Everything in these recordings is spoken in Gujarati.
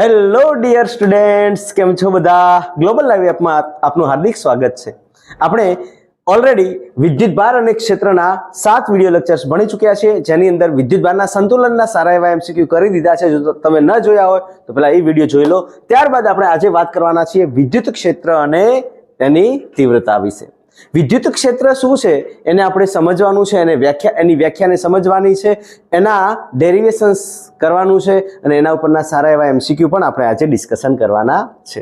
હેલો ડિયર સ્ટુડન્ટ્સ, કેમ છો બધા? ગ્લોબલ લાઈવ એપમાં આપનું હાર્દિક સ્વાગત છે. આપણે ઓલરેડી વિદ્યુતભાર અને ક્ષેત્રના 7 વિડિયો લેક્ચર્સ ભણી ચૂક્યા છીએ, જેની અંદર વિદ્યુતભારના સંતુલનના સારા એવા એમસીક્યુ કરી દીધા છે. જો તમે ન જોયા હોય તો પહેલા એ વિડિયો જોઈ લો. ત્યારબાદ આપણે આજે વાત કરવાના છીએ વિદ્યુત ક્ષેત્ર અને તેની તીવ્રતા વિશે. વિદ્યુત ક્ષેત્ર શું છે એને આપણે સમજવાનું છે, એની વ્યાખ્યાને સમજવાની છે, એના ડેરિવેશન્સ કરવાનું છે અને એના ઉપરના સારા એવા એમસીક્યુ પણ આપણે આજે ડિસ્કશન કરવાના છે.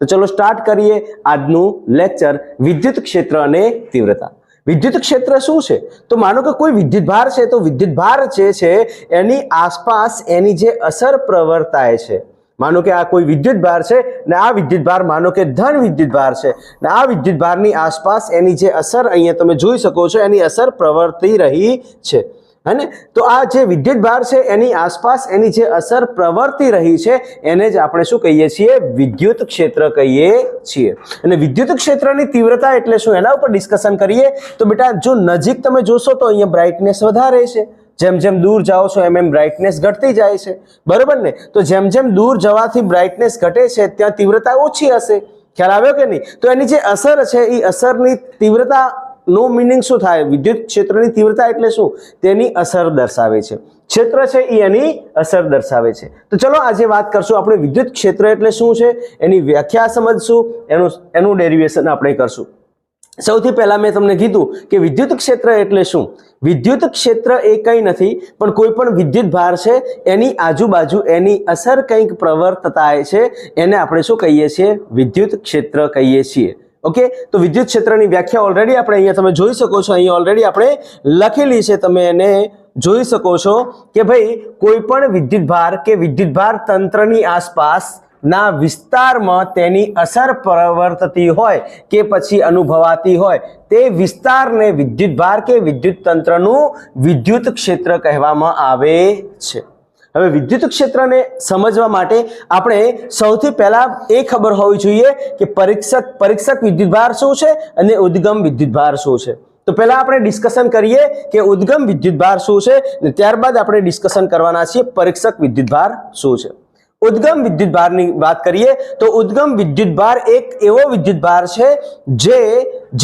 તો ચલો સ્ટાર્ટ કરીએ આજનું લેક્ચર વિદ્યુત ક્ષેત્ર અને તીવ્રતા. વિદ્યુત ક્ષેત્ર શું છે? તો માનો કે કોઈ વિદ્યુતભાર છે, તો વિદ્યુતભાર જે છે એની આસપાસ એની જે અસર પ્રવર્તાય છે. માનો કે આ કોઈ વિદ્યુતભાર છે ને આ વિદ્યુતભાર માનો કે ધન વિદ્યુતભાર છે ને આ વિદ્યુતભારની આસપાસ એની જે અસર અહીંયા તમે જોઈ શકો છો, એની અસર પ્રવર્તી રહી છે. હે, તો આ જે વિદ્યુતભાર છે એની આસપાસ એની જે અસર પ્રવર્તી રહી છે એને જ આપણે શું કહીએ છીએ? વિદ્યુત ક્ષેત્ર કહીએ છીએ. અને વિદ્યુત ક્ષેત્રની તીવ્રતા એટલે શું, એના ઉપર ડિસ્કશન કરીએ. તો બેટા જો નજીક તમે જોશો તો અહીંયા બ્રાઇટનેસ વધારે છે, જેમ જેમ દૂર જાઓ છો એમ એમ બ્રાઇટનેસ ઘટતી જાય છે, બરોબર ને? તો જેમ જેમ દૂર જવાથી બ્રાઇટનેસ ઘટે છે ત્યાં તીવ્રતા ઓછી હશે. ખ્યાલ આવ્યો કે નહીં? તો એની જે અસર છે એ અસરની તીવ્રતા નો મીનિંગ શું થાય? વિદ્યુત ક્ષેત્રની તીવ્રતા એટલે શું? તેની અસર દર્શાવે છે. ક્ષેત્ર છે એ એની અસર દર્શાવે છે. તો ચલો આજે વાત કરશું આપણે વિદ્યુત ક્ષેત્ર એટલે શું છે, એની વ્યાખ્યા સમજશું, એનું ડેરિવેશન આપણે કરશું. સૌથી પહેલા મેં તમને કીધું કે વિદ્યુત ક્ષેત્ર એટલે શું? વિદ્યુત ક્ષેત્ર એ કંઈ નથી પણ કોઈ પણ વિદ્યુતભાર છે એની આજુબાજુ એની અસર કંઈક પ્રવર્તતાય છે, એને આપણે શું કહીએ છીએ? વિદ્યુત ક્ષેત્ર કહીએ છીએ. ઓકે, તો વિદ્યુત ક્ષેત્રની વ્યાખ્યા ઓલરેડી આપણે અહીંયા તમે જોઈ શકો છો, અહીંયા ઓલરેડી આપણે લખેલી છે, તમે એને જોઈ શકો છો કે ભાઈ કોઈ પણ વિદ્યુતભાર કે વિદ્યુતભાર તંત્રની આસપાસ ના વિસ્તારમાં તેની અસર પ્રવર્તતી હોય કે પછી અનુભવાતી હોય તે વિસ્તારને વિદ્યુતભાર કે વિદ્યુત તંત્રનું વિદ્યુત ક્ષેત્ર કહેવામાં આવે છે. હવે વિદ્યુત ક્ષેત્રને સમજવા માટે આપણે સૌથી પહેલા એ ખબર હોવી જોઈએ કે પરીક્ષક વિદ્યુતભાર શું છે અને ઉદ્ગમ વિદ્યુતભાર શું છે. તો પહેલા આપણે ડિસ્કશન કરીએ કે ઉદ્ગમ વિદ્યુતભાર શું છે અને ત્યારબાદ આપણે ડિસ્કશન કરવાના છીએ પરીક્ષક વિદ્યુતભાર શું છે. ઉદ્ગમ વિદ્યુતભારની વાત કરીએ તો ઉદ્ગમ વિદ્યુતભાર એક એવો વિદ્યુતભાર છે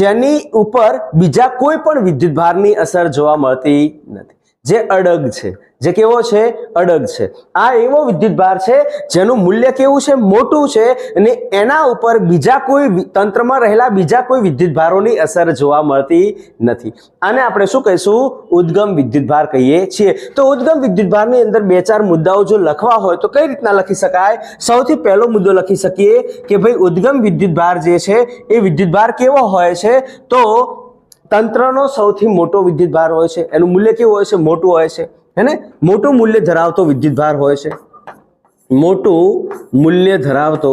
જેની ઉપર બીજા કોઈ પણ વિદ્યુતભારની અસર જોવા મળતી નથી, જે અડગ છે. જે કેવો છે? અડગ છે. આ એવો વિદ્યુતભાર છે જેનું મૂલ્ય કેવું છે? મોટું છે અને એના ઉપર બીજા કોઈ તંત્રમાં રહેલા બીજા કોઈ વિદ્યુતભારોની અસર જોવા મળતી નથી. આને આપણે શું કહીશું? ઉદ્ગમ વિદ્યુતભાર કહીએ છીએ. તો ઉદ્ગમ વિદ્યુતભારની અંદર 2-4 મુદ્દાઓ જો લખવા હોય તો કઈ રીતના લખી શકાય? સૌથી પહેલો મુદ્દો લખી શકીએ કે ભાઈ ઉદ્ગમ વિદ્યુતભાર જે છે એ વિદ્યુતભાર કેવો હોય છે? તો તંત્રનો સૌથી મોટો વિદ્યુતભાર હોય છે, એનું મૂલ્ય કેવું હોય છે? મોટું હોય છે. હે ને? મોટું મૂલ્ય ધરાવતો વિદ્યુતભાર હોય છે, મોટું મૂલ્ય ધરાવતો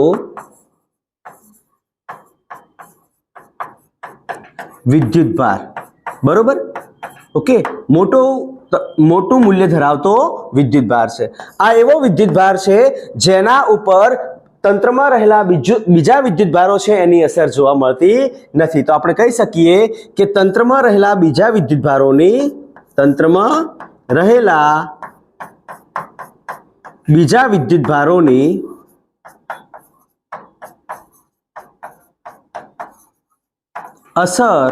વિદ્યુતભાર, બરોબર? ઓકે, મોટું મૂલ્ય ધરાવતો વિદ્યુતભાર છે. આ એવો વિદ્યુતભાર છે જેના ઉપર તંત્રમાં રહેલા બીજા વિદ્યુતભારો છે એની અસર જોવા મળતી નથી. તો આપણે કહી શકીએ કે તંત્રમાં રહેલા બીજા વિદ્યુતભારોની અસર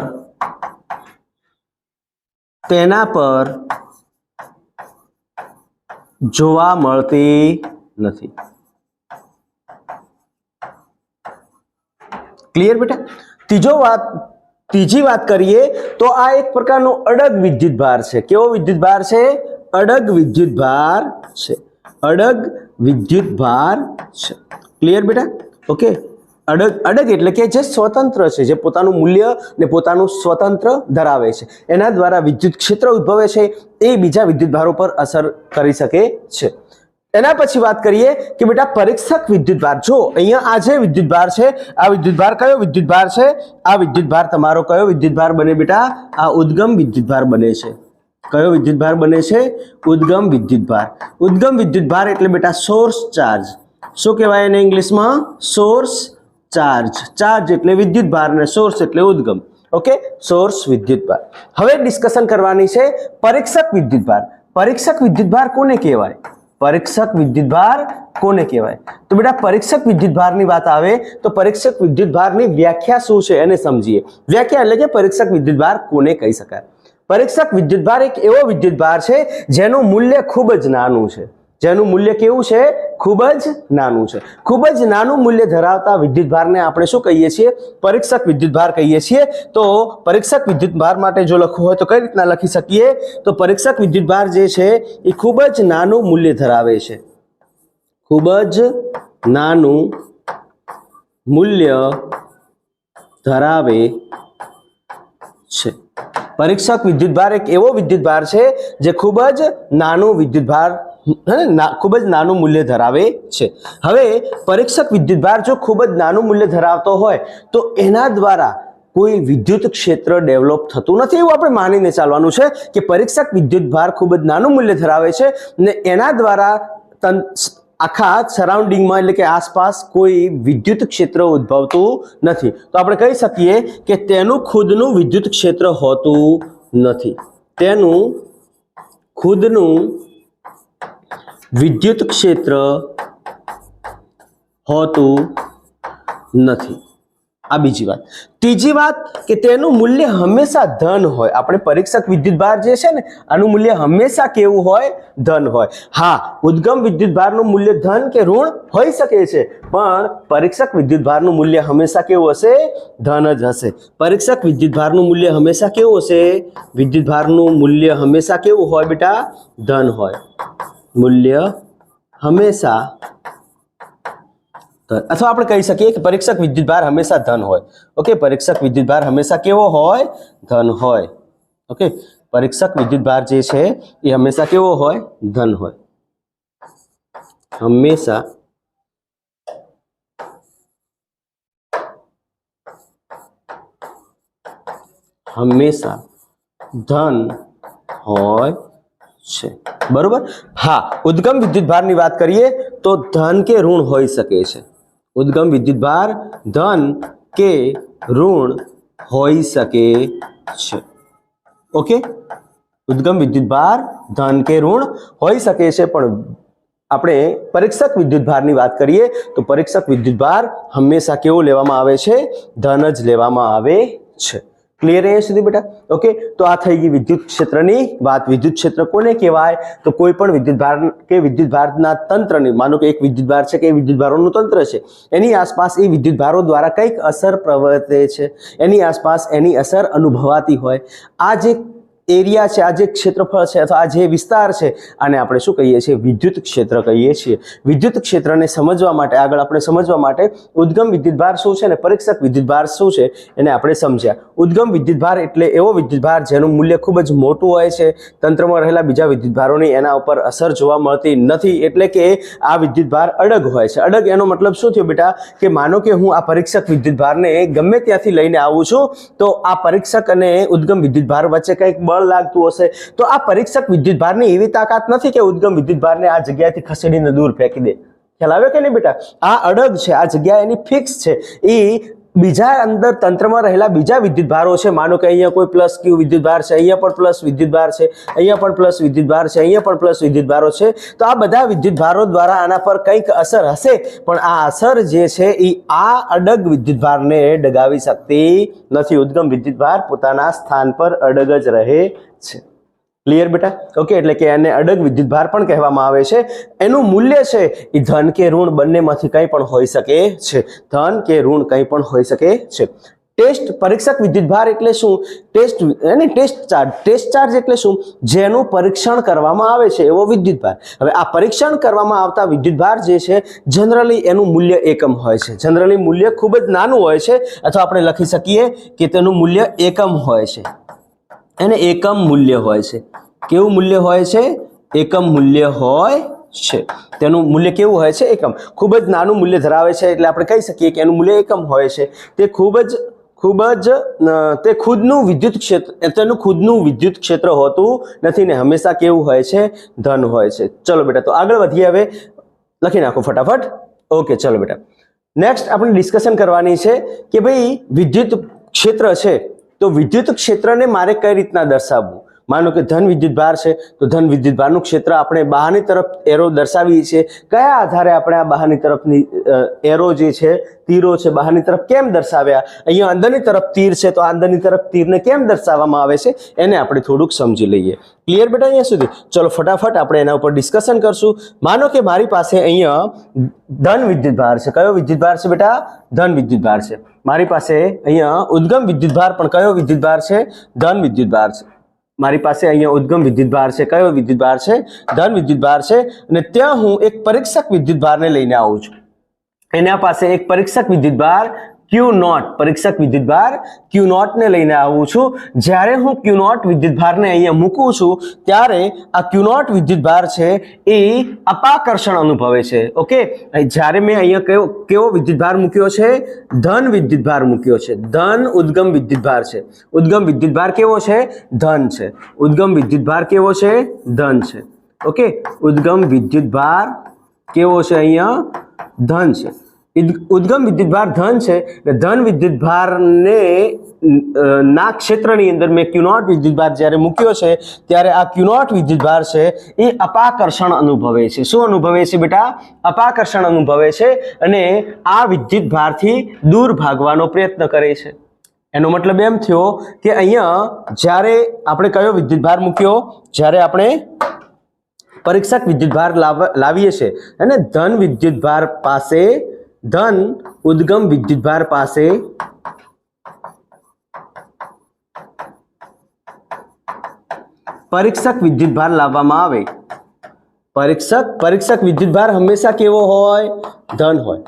તેના પર જોવા મળતી નથી. ક્લિયર બેટા? ત્રીજી વાત કરીએ તો આ એક પ્રકારનો અડગ વિદ્યુતભાર છે. કેવો વિદ્યુતભાર છે? અડગ વિદ્યુતભાર છે. અડગ વિદ્યુતભાર છે. ક્લિયર બેટા? ઓકે, અડગ એટલે કે જે સ્વતંત્ર છે, જે પોતાનું મૂલ્ય ને પોતાનું સ્વતંત્ર ધરાવે છે, એના દ્વારા વિદ્યુત ક્ષેત્ર ઉદ્ભવે છે, એ બીજા વિદ્યુતભારો પર અસર કરી શકે છે. એના પછી વાત કરીએ કે બેટા પરીક્ષક વિદ્યુતભાર. જો અહીંયા આ જે વિદ્યુતભાર છે, આ વિદ્યુતભાર કયો વિદ્યુતભાર છે? આ વિદ્યુતભાર તમારો કયો વિદ્યુતભાર બને બેટા? આ ઉદ્ગમ વિદ્યુતભાર બને છે. કયો વિદ્યુતભાર બને છે? ઉદ્ગમ વિદ્યુતભાર. ઉદ્ગમ વિદ્યુતભાર એટલે બેટા સોર્સ ચાર્જ. શું કહેવાય એને ઇંગ્લિશમાં? Source charge. ચાર્જ એટલે વિદ્યુતભાર ને સોર્સ એટલે ઉદ્ગમ. ઓકે, સોર્સ વિદ્યુતભાર. હવે ડિસ્કશન કરવાની છે પરીક્ષક વિદ્યુતભાર. પરીક્ષક વિદ્યુતભાર કોને કહેવાય? પરીક્ષક વિદ્યુતભાર કોને કહેવાય? તો બેટા પરીક્ષક વિદ્યુતભારની વાત આવે તો પરીક્ષક વિદ્યુતભારની વ્યાખ્યા શું છે એને સમજીએ. વ્યાખ્યા એટલે કે પરીક્ષક વિદ્યુતભાર કોને કહી શકાય? પરીક્ષક વિદ્યુતભાર એક એવો વિદ્યુતભાર છે જેનું મૂલ્ય ખૂબ જ નાનું છે. જેનું મૂલ્ય કેવું છે? ખૂબ જ નાનું છે. ખૂબ જ નાનું મૂલ્ય ધરાવતા વિદ્યુતભારને આપણે શું કહીએ છીએ? પરીક્ષક વિદ્યુતભાર કહીએ છીએ. તો પરીક્ષક વિદ્યુતભાર માટે જો લખવું હોય તો કઈ રીતના લખી શકીએ? તો પરીક્ષક વિદ્યુતભાર જે છે એ ખૂબ જ નાનું મૂલ્ય ધરાવે છે. ખૂબ જ નાનું મૂલ્ય ધરાવે છે. પરીક્ષક વિદ્યુતભાર એક એવો વિદ્યુતભાર છે જે ખૂબ જ નાનું વિદ્યુતભાર ખૂબ જ નાનું મૂલ્ય ધરાવે છે. હવે પરીક્ષક વિદ્યુતભાર જો ખૂબ જ નાનું મૂલ્ય ધરાવતો હોય તો એના દ્વારા કોઈ વિદ્યુત ક્ષેત્ર ડેવલપ થતું નથી એવું આપણે માનીને ચાલવાનું છે કે પરીક્ષક વિદ્યુતભાર ખૂબ જ નાનું મૂલ્ય ધરાવે છે ને એના દ્વારા આખા સરાઉન્ડિંગમાં એટલે કે આસપાસ કોઈ વિદ્યુત ક્ષેત્ર ઉદ્ભવતું નથી. તો આપણે કહી શકીએ કે તેનું ખુદનું વિદ્યુત ક્ષેત્ર હોતું નથી. તેનું ખુદનું વિદ્યુત ક્ષેત્ર હોતું નથી. આ બીજી વાત. ત્રીજી વાત કે તેનું મૂલ્ય હંમેશા ધન હોય. આપણે પરીક્ષક વિદ્યુતભાર જે છે ને આનું મૂલ્ય હંમેશા કેવું હોય? ધન હોય. હા, ઉદ્ગમ વિદ્યુતભારનું મૂલ્ય ધન કે ઋણ હોઈ શકે છે પણ પરીક્ષક વિદ્યુતભારનું મૂલ્ય હંમેશા કેવું હશે? ધન જ હશે. પરીક્ષક વિદ્યુતભારનું મૂલ્ય હંમેશા કેવું હશે? વિદ્યુતભારનું મૂલ્ય હંમેશા કેવું હોય બેટા? ધન હોય. મૂલ્ય હંમેશા અથવા આપણે કહી શકીએ કે પરીક્ષક વિદ્યુતભાર હંમેશા ધન હોય. ઓકે, પરીક્ષક વિદ્યુતભાર હંમેશા કેવો હોય? ધન હોય. ઓકે, પરીક્ષક વિદ્યુતભાર જે છે એ હંમેશા કેવો હોય? ધન હોય. હંમેશા ધન હોય છે. બરોબર. હા, ઉદ્ગમ વિદ્યુતભારની વાત કરીએ તો ધન કે ઋણ હોઈ શકે છે. ઉદ્ગમ વિદ્યુતભાર ધન કે ઋણ હોઈ શકે છે. ઓકે, ઉદ્ગમ વિદ્યુતભાર ધન કે ઋણ હોઈ શકે છે પણ આપણે પરીક્ષક વિદ્યુતભારની વાત કરીએ તો પરીક્ષક વિદ્યુતભાર હંમેશા કેવો લેવામાં આવે છે? ધન જ લેવામાં આવે છે. ક્લિયર અહીંયા સુધી બેટા? ઓકે, તો આ થઈ ગઈ વિદ્યુત ક્ષેત્રની વાત. વિદ્યુત ક્ષેત્ર કોને કહેવાય? તો કોઈ પણ વિદ્યુતભાર કે વિદ્યુતભારના તંત્રની, માનો કે એક વિદ્યુતભાર છે કે એ વિદ્યુતભારોનું તંત્ર છે, એની આસપાસ એ વિદ્યુતભારો દ્વારા કંઈક અસર પ્રવર્તે છે, એની આસપાસ એની અસર અનુભવાતી હોય. આ જે એરિયા છે, આ જે ક્ષેત્રફળ છે અથવા આ જે વિસ્તાર છે આને આપણે શું કહીએ છીએ? વિદ્યુત ક્ષેત્ર કહીએ છીએ. વિદ્યુત ક્ષેત્રને સમજવા માટે, આગળ આપણે સમજવા માટે ઉદ્ગમ વિદ્યુતભાર શું છે ને પરીક્ષક વિદ્યુતભાર શું છે એને આપણે સમજ્યા. ઉદ્ગમ વિદ્યુતભાર એટલે એવો વિદ્યુતભાર જેનું મૂલ્ય ખૂબ જ મોટું હોય છે, તંત્રમાં રહેલા બીજા વિદ્યુતભારોની એના ઉપર અસર જોવા મળતી નથી, એટલે કે આ વિદ્યુતભાર અડગ હોય છે. અડગ એનો મતલબ શું થયો બેટા? કે માનો કે હું આ પરીક્ષક વિદ્યુતભારને ગમે ત્યાંથી લઈને આવું છું તો આ પરીક્ષક અને ઉદ્ગમ વિદ્યુતભાર વચ્ચે કંઈક બળ લાગતું હશે તો આ પરીક્ષક વિદ્યુતભારની એવી તાકાત નથી કે ઉદ્ગમ વિદ્યુતભારને આ જગ્યાએથી ખસેડીને દૂર ફેંકી દે. ખ્યાલ આવ્યો કે નહીં બેટા? આ અડગ છે, આ જગ્યા એની ફિક્સ છે. એ બીજા અંદર તંત્રમાં રહેલા બીજા વિદ્યુતભારો છે, માનો કે અહીંયા કોઈ પ્લસ ક્યુ વિદ્યુતભાર છે, અહીંયા પણ પ્લસ વિદ્યુતભાર છે, અહીંયા પણ પ્લસ વિદ્યુતભાર છે, અહીંયા પણ પ્લસ વિદ્યુતભારો છે, તો આ બધા વિદ્યુતભારો દ્વારા આના પર કંઈક અસર હશે પણ આ અસર જે છે એ આ અડગ વિદ્યુતભારને ડગાવી શકતી નથી. ઉદ્ગમ વિદ્યુતભાર પોતાના સ્થાન પર અડગ જ રહે છે. ક્લિયર બેટા? ઓકે, એટલે કે એને અડગ વિદ્યુતભાર પણ કહેવામાં આવે છે. એનું મૂલ્ય છે એ ધન કે ઋણ બંનેમાંથી કંઈ પણ હોઈ શકે છે. ધન કે ઋણ કંઈ પણ હોઈ શકે છે. ટેસ્ટ પરીક્ષક વિદ્યુતભાર એટલે શું? ટેસ્ટ ચાર્જ એટલે શું? જેનું પરીક્ષણ કરવામાં આવે છે એવો વિદ્યુતભાર. હવે આ પરીક્ષણ કરવામાં આવતા વિદ્યુતભાર જે છે જનરલી એનું મૂલ્ય એકમ હોય છે. જનરલી મૂલ્ય ખૂબ જ નાનું હોય છે અથવા આપણે લખી શકીએ કે તેનું મૂલ્ય એકમ હોય છે. એને એકમ મૂલ્ય હોય છે. કેવું મૂલ્ય હોય છે? એકમ મૂલ્ય હોય છે. તેનું મૂલ્ય કેવું હોય છે? એકમ. ખૂબ જ નાનું મૂલ્ય ધરાવે છે એટલે આપણે કહી શકીએ કે એનું મૂલ્ય એકમ હોય છે. તે ખુદનું વિદ્યુત ક્ષેત્ર, તેનું ખુદનું વિદ્યુત ક્ષેત્ર હોતું નથી ને હંમેશા કેવું હોય છે? ધન હોય છે. ચલો બેટા, તો આગળ વધીએ. હવે લખી નાખો ફટાફટ. ઓકે, ચલો બેટા, નેક્સ્ટ આપણે ડિસ્કશન કરવાની છે કે ભાઈ વિદ્યુત ક્ષેત્ર છે તો વિદ્યુત ક્ષેત્રને મારે કઈ રીતના દર્શાવવું? मानो कि धन विद्युत भार है तो धन विद्युत भारનું ક્ષેત્ર આપણે બહારની તરફ એરો દર્શાવીએ છીએ કયા આધારે આપણે આ બહારની તરફની એરો જે છે તીરો છે બહારની તરફ કેમ દર્શાવ્યા અહીંયા અંદરની તરફ તીર છે તો અંદરની તરફ તીરને કેમ દર્શાવવામાં આવે છે એને આપણે થોડુંક સમજી લઈએ ક્લિયર બેટા અહીંયા સુધી ચલો ફટાફટ આપણે એના ઉપર ડિસ્કશન કરશું માનો કે મારી પાસે અહીંયા ધન વિદ્યુત ભાર છે કયો વિદ્યુત ભાર છે બેટા ધન વિદ્યુત ભાર છે મારી પાસે અહીંયા ઉદ્ગમ વિદ્યુત ભાર પણ કયો વિદ્યુત ભાર છે ધન વિદ્યુત ભાર છે મારી પાસે અહીંયા ઉદ્ગમ વિદ્યુત ભાર છે કયો વિદ્યુત ભાર છે ધન વિદ્યુત ભાર છે અને ત્યાં હું એક પરીક્ષક વિદ્યુત ભારને લઈને આવું છું એના પાસે એક પરીક્ષક વિદ્યુત ભાર Q0 પરીક્ષક વિદ્યુત ભાર Q0 ને લઈને આવું છું જ્યારે હું Q0 વિદ્યુત ભારને અહીંયા મૂકું છું ત્યારે આ Q0 વિદ્યુત ભાર છે એ અપાકર્ષણ અનુભવે છે ઓકે જ્યારે મેં અહીંયા કેવો વિદ્યુત ભાર મૂક્યો છે ધન વિદ્યુત ભાર મૂક્યો છે ધન ઉદ્ગમ વિદ્યુત ભાર છે ઉદ્ગમ વિદ્યુત ભાર કેવો છે ધન છે ઉદ્ગમ વિદ્યુત ભાર કેવો છે ધન છે ઓકે ઉદ્ગમ વિદ્યુત ભાર કેવો છે અહીંયા ધન છે ઉદ્ગમ વિદ્યુત ભાર ધન છે ધન વિદ્યુત ભારને ના ક્ષેત્રની અંદર મેં Q0 વિદ્યુત ભાર જ્યારે મૂક્યો છે ત્યારે આ Q0 વિદ્યુત ભાર છે એ અપાકર્ષણ અનુભવે છે શું અનુભવે છે બેટા અપાકર્ષણ અનુભવે છે અને આ વિદ્યુત ભારથી દૂર ભાગવાનો પ્રયત્ન કરે છે એનો મતલબ એમ થયો કે અહીંયા જ્યારે આપણે કયો વિદ્યુત ભાર મૂક્યો જ્યારે આપણે પરીક્ષક વિદ્યુત ભાર લાવીએ છીએ અને ધન વિદ્યુત ભાર પાસે ધન ઉદ્ગમ વિદ્યુત ભાર પાસે પરીક્ષક વિદ્યુત ભાર લાવવામાં આવે પરીક્ષક વિદ્યુત ભાર હંમેશા કેવો હોય ધન હોય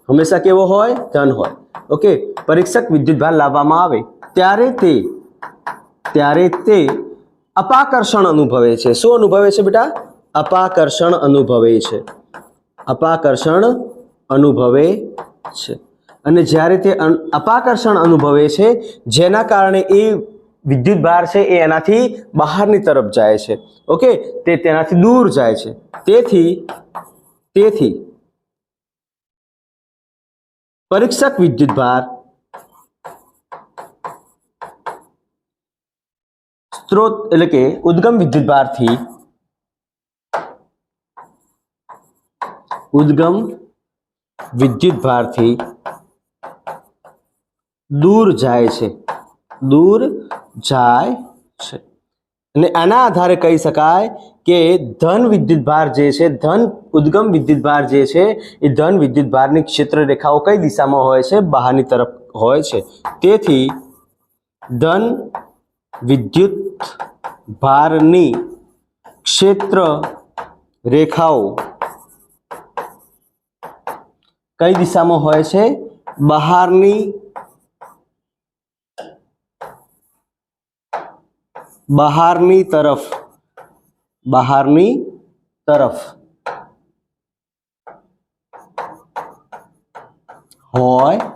હંમેશા કેવો હોય ધન હોય ઓકે પરીક્ષક વિદ્યુત ભાર લાવવામાં આવે ત્યારે તે અપાકર્ષણ અનુભવે છે શું અનુભવે છે બેટા અપાકર્ષણ અનુભવે છે અપાકર્ષણ અનુભવે છે અને જ્યારે તે અપાકર્ષણ અનુભવે છે જેના કારણે એ વિદ્યુત ભાર છે એ એનાથી બહારની તરફ જાય છે ઓકે તે તેનાથી દૂર જાય છે તેથી પરીક્ષક વિદ્યુત ભાર સ્ત્રોત એટલે કે ઉદ્ગમ વિદ્યુત ભારથી ઉદ્ગમ વિદ્યુત ભારથી દૂર જાય છે અને આના આધારે કહી શકાય કે ધન વિદ્યુત ભાર જે છે ધન ઉદ્ગમ વિદ્યુત ભાર જે છે એ ધન વિદ્યુત ભારની ક્ષેત્ર રેખાઓ કઈ દિશામાં હોય છે બહારની તરફ હોય છે તેથી ધન વિદ્યુત ભારની ક્ષેત્ર રેખાઓ કઈ દિશામાં હોય છે બહારની તરફ હોય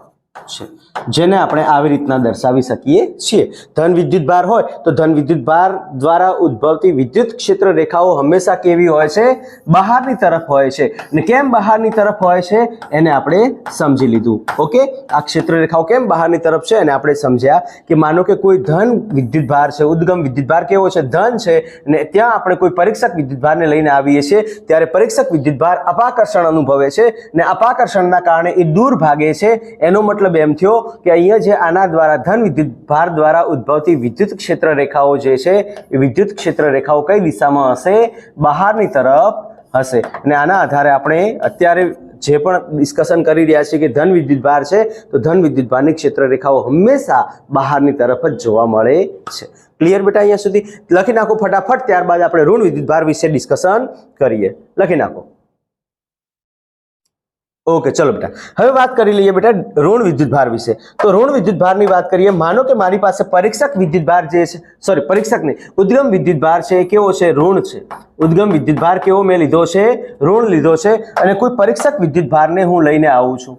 છે જેને આપણે આવી રીતના દર્શાવી શકીએ છીએ ધન વિદ્યુત ભાર હોય તો ધન વિદ્યુત ભાર દ્વારા ઉદ્ભવતી વિદ્યુત ક્ષેત્ર રેખાઓ હંમેશા કેવી હોય છે બહારની તરફ હોય છે અને કેમ બહારની તરફ હોય છે એને આપણે સમજી લીધું ઓકે આ ક્ષેત્ર રેખાઓ કેમ બહારની તરફ છે એને આપણે સમજ્યા કે માનો કે કોઈ ધન વિદ્યુત ભાર છે ઉદ્ગમ વિદ્યુત ભાર કેવો છે ધન છે અને ત્યાં આપણે કોઈ પરીક્ષક વિદ્યુત ભારને લઈને આવીએ છીએ ત્યારે પરીક્ષક વિદ્યુત ભાર અપાકર્ષણ અનુભવે છે અને અપાકર્ષણના કારણે એ દૂર ભાગે છે એનો મતલબ એમ થયો કે અહીંયા જે આના દ્વારા ધન વિદ્યુત ભાર દ્વારા ઉદ્ભવતી વિદ્યુત ક્ષેત્ર રેખાઓ જે છે એ વિદ્યુત ક્ષેત્ર રેખાઓ કઈ દિશામાં હશે બહારની તરફ હશે અને આના આધારે આપણે અત્યારે જે પણ ડિસ્કશન કરી રહ્યા છીએ કે ધન વિદ્યુત ભાર છે તો ધન વિદ્યુત ભારની ક્ષેત્ર રેખાઓ હંમેશા બહારની તરફ જ જોવા મળે છે ક્લિયર બેટા અહીંયા સુધી લખી નાખો ફટાફટ ત્યારબાદ આપણે ઋણ વિદ્યુત ભાર વિશે ડિસ્કશન કરીએ લખી નાખો ओके चलो बेटा હવે વાત કરી લઈએ બેટા ઋણ વિદ્યુત ભાર વિશે તો ઋણ વિદ્યુત ભારની વાત કરીએ માનો કે મારી પાસે પરીક્ષક વિદ્યુત ભાર જે છે સોરી પરીક્ષક નહીં ઉદ્ગમ વિદ્યુત ભાર છે કેવો છે ઋણ છે ઉદ્ગમ વિદ્યુત ભાર કેવો મેં લીધો છે ઋણ લીધો છે અને કોઈ પરીક્ષક વિદ્યુત ભારને હું લઈને આવું છું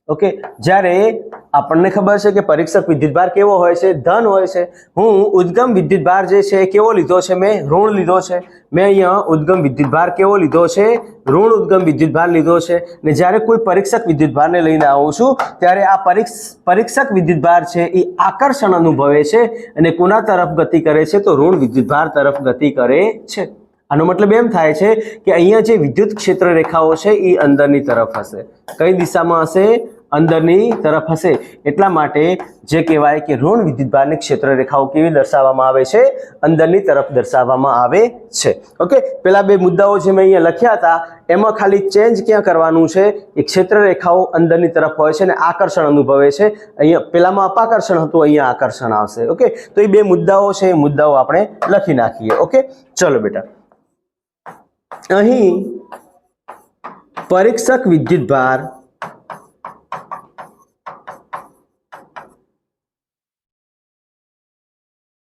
ઓકે જ્યારે આપણને ખબર છે કે પરીક્ષક વિદ્યુતભાર કેવો હોય છે, ધન હોય છે। હું ઉદ્ગમ વિદ્યુતભાર જે છે કેવો લીધો છે, મેં ઋણ લીધો છે। મેં અહીંયા ઉદ્ગમ વિદ્યુતભાર કેવો લીધો છે, ઋણ ઉદ્ગમ વિદ્યુતભાર લીધો છે। ને જ્યારે કોઈ પરીક્ષક વિદ્યુતભારને લઈને આવું છું ત્યારે આ પરીક્ષક વિદ્યુતભાર છે એ આકર્ષણ અનુભવે છે અને કોના તરફ ગતિ કરે છે, તો ઋણ વિદ્યુતભાર તરફ ગતિ કરે છે। આનો મતલબ એમ થાય છે કે અહીંયા જે વિદ્યુત ક્ષેત્ર રેખાઓ છે એ અંદરની તરફ હશે। કઈ દિશામાં હશે? અંદરની તરફ હશે। એટલા માટે જે કહેવાય કે ઋણ વિદ્યુતભારની ક્ષેત્ર રેખાઓ કેવી દર્શાવવામાં આવે છે? અંદરની તરફ દર્શાવવામાં આવે છે। ઓકે, પેલા બે મુદ્દાઓ જે મેં અહીંયા લખ્યા હતા એમાં ખાલી ચેન્જ ક્યાં કરવાનું છે? એ ક્ષેત્ર રેખાઓ અંદરની તરફ હોય છે અને આકર્ષણ અનુભવે છે। અહીંયા પેલામાં અપાકર્ષણ હતું, અહીંયા આકર્ષણ આવશે। ઓકે, તો એ બે મુદ્દાઓ છે, એ મુદ્દાઓ આપણે લખી નાખીએ। ઓકે, ચલો બેટા, અહીં પરીક્ષક વિદ્યુતભાર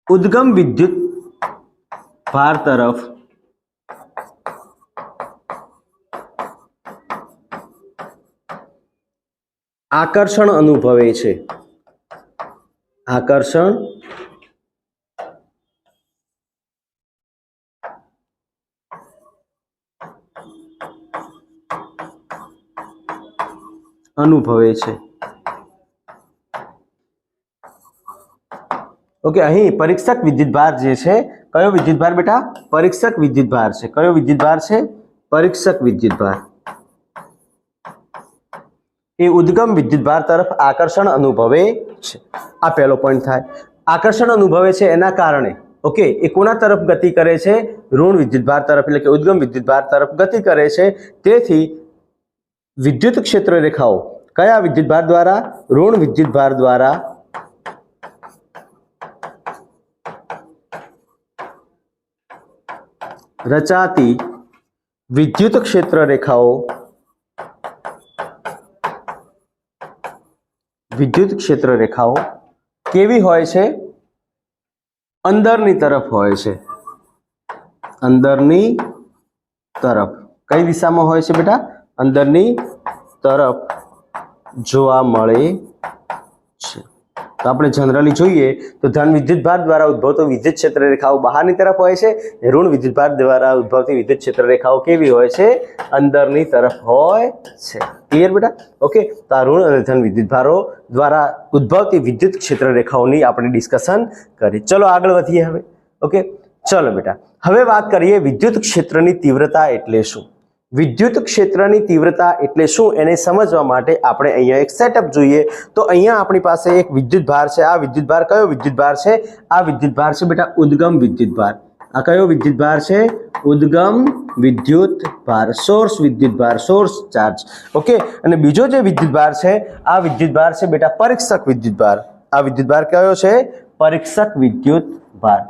ઉદ્ગમ વિદ્યુત ભાર તરફ આકર્ષણ અનુભવે છે। આકર્ષણ અનુભવે છે। ઓકે, અહીં પરીક્ષક વિદ્યુતભાર જે છે, કયો વિદ્યુતભાર બેટા? પરીક્ષક વિદ્યુતભાર છે। કયો વિદ્યુતભાર છે? પરીક્ષક વિદ્યુતભાર। એ ઉદ્ગમ વિદ્યુતભાર તરફ આકર્ષણ અનુભવે છે। આ પહેલો પોઈન્ટ થાય। આકર્ષણ અનુભવે છે એના કારણે ઓકે, એ કોના તરફ ગતિ કરે છે? ઋણ વિદ્યુતભાર તરફ, એટલે કે ઉદ્ગમ વિદ્યુતભાર તરફ ગતિ કરે છે। તેથી વિદ્યુત ક્ષેત્ર રેખાઓ કયા વિદ્યુતભાર દ્વારા? ઋણ વિદ્યુતભાર દ્વારા રચાતી વિદ્યુત ક્ષેત્ર રેખાઓ કેવી હોય છે? અંદરની તરફ હોય છે। અંદરની તરફ કઈ દિશામાં હોય છે બેટા? અંદરની તરફ જોવા મળે છે। તો આપણે જનરલી જોઈએ તો ધન વિદ્યુતભાર દ્વારા ઉદ્ભવતો વિદ્યુત ક્ષેત્ર રેખાઓ બહારની તરફ હોય છે, ઋણ વિદ્યુતભાર દ્વારા ઉદ્ભવતી વિદ્યુત ક્ષેત્ર રેખાઓ કેવી હોય છે? અંદરની તરફ હોય છે। ક્લિયર બેટા? ઓકે, તો આ ઋણ અને ધન વિદ્યુતભારો દ્વારા ઉદ્ભવતી વિદ્યુત ક્ષેત્ર રેખાઓની આપણે ડિસ્કશન કરી। ચલો આગળ વધીએ હવે। ઓકે, ચલો બેટા, હવે વાત કરીએ વિદ્યુત ક્ષેત્રની તીવ્રતા એટલે શું? વિદ્યુત ક્ષેત્રની તીવ્રતા એટલે શું એને સમજવા માટે આપણે અહીંયા એક સેટઅપ જોઈએ। તો અહીંયા આપણી પાસે એક વિદ્યુતભાર છે। આ વિદ્યુતભાર કયો વિદ્યુતભાર છે? આ વિદ્યુતભાર છે બેટા ઉદ્ગમ વિદ્યુતભાર। આ કયો વિદ્યુતભાર છે? ઉદ્ગમ વિદ્યુતભાર, સોર્સ વિદ્યુતભાર, સોર્સ ચાર્જ। ઓકે, અને બીજો જે વિદ્યુતભાર છે આ વિદ્યુતભાર છે બેટા પરીક્ષક વિદ્યુતભાર। આ વિદ્યુતભાર કયો છે? પરીક્ષક વિદ્યુતભાર।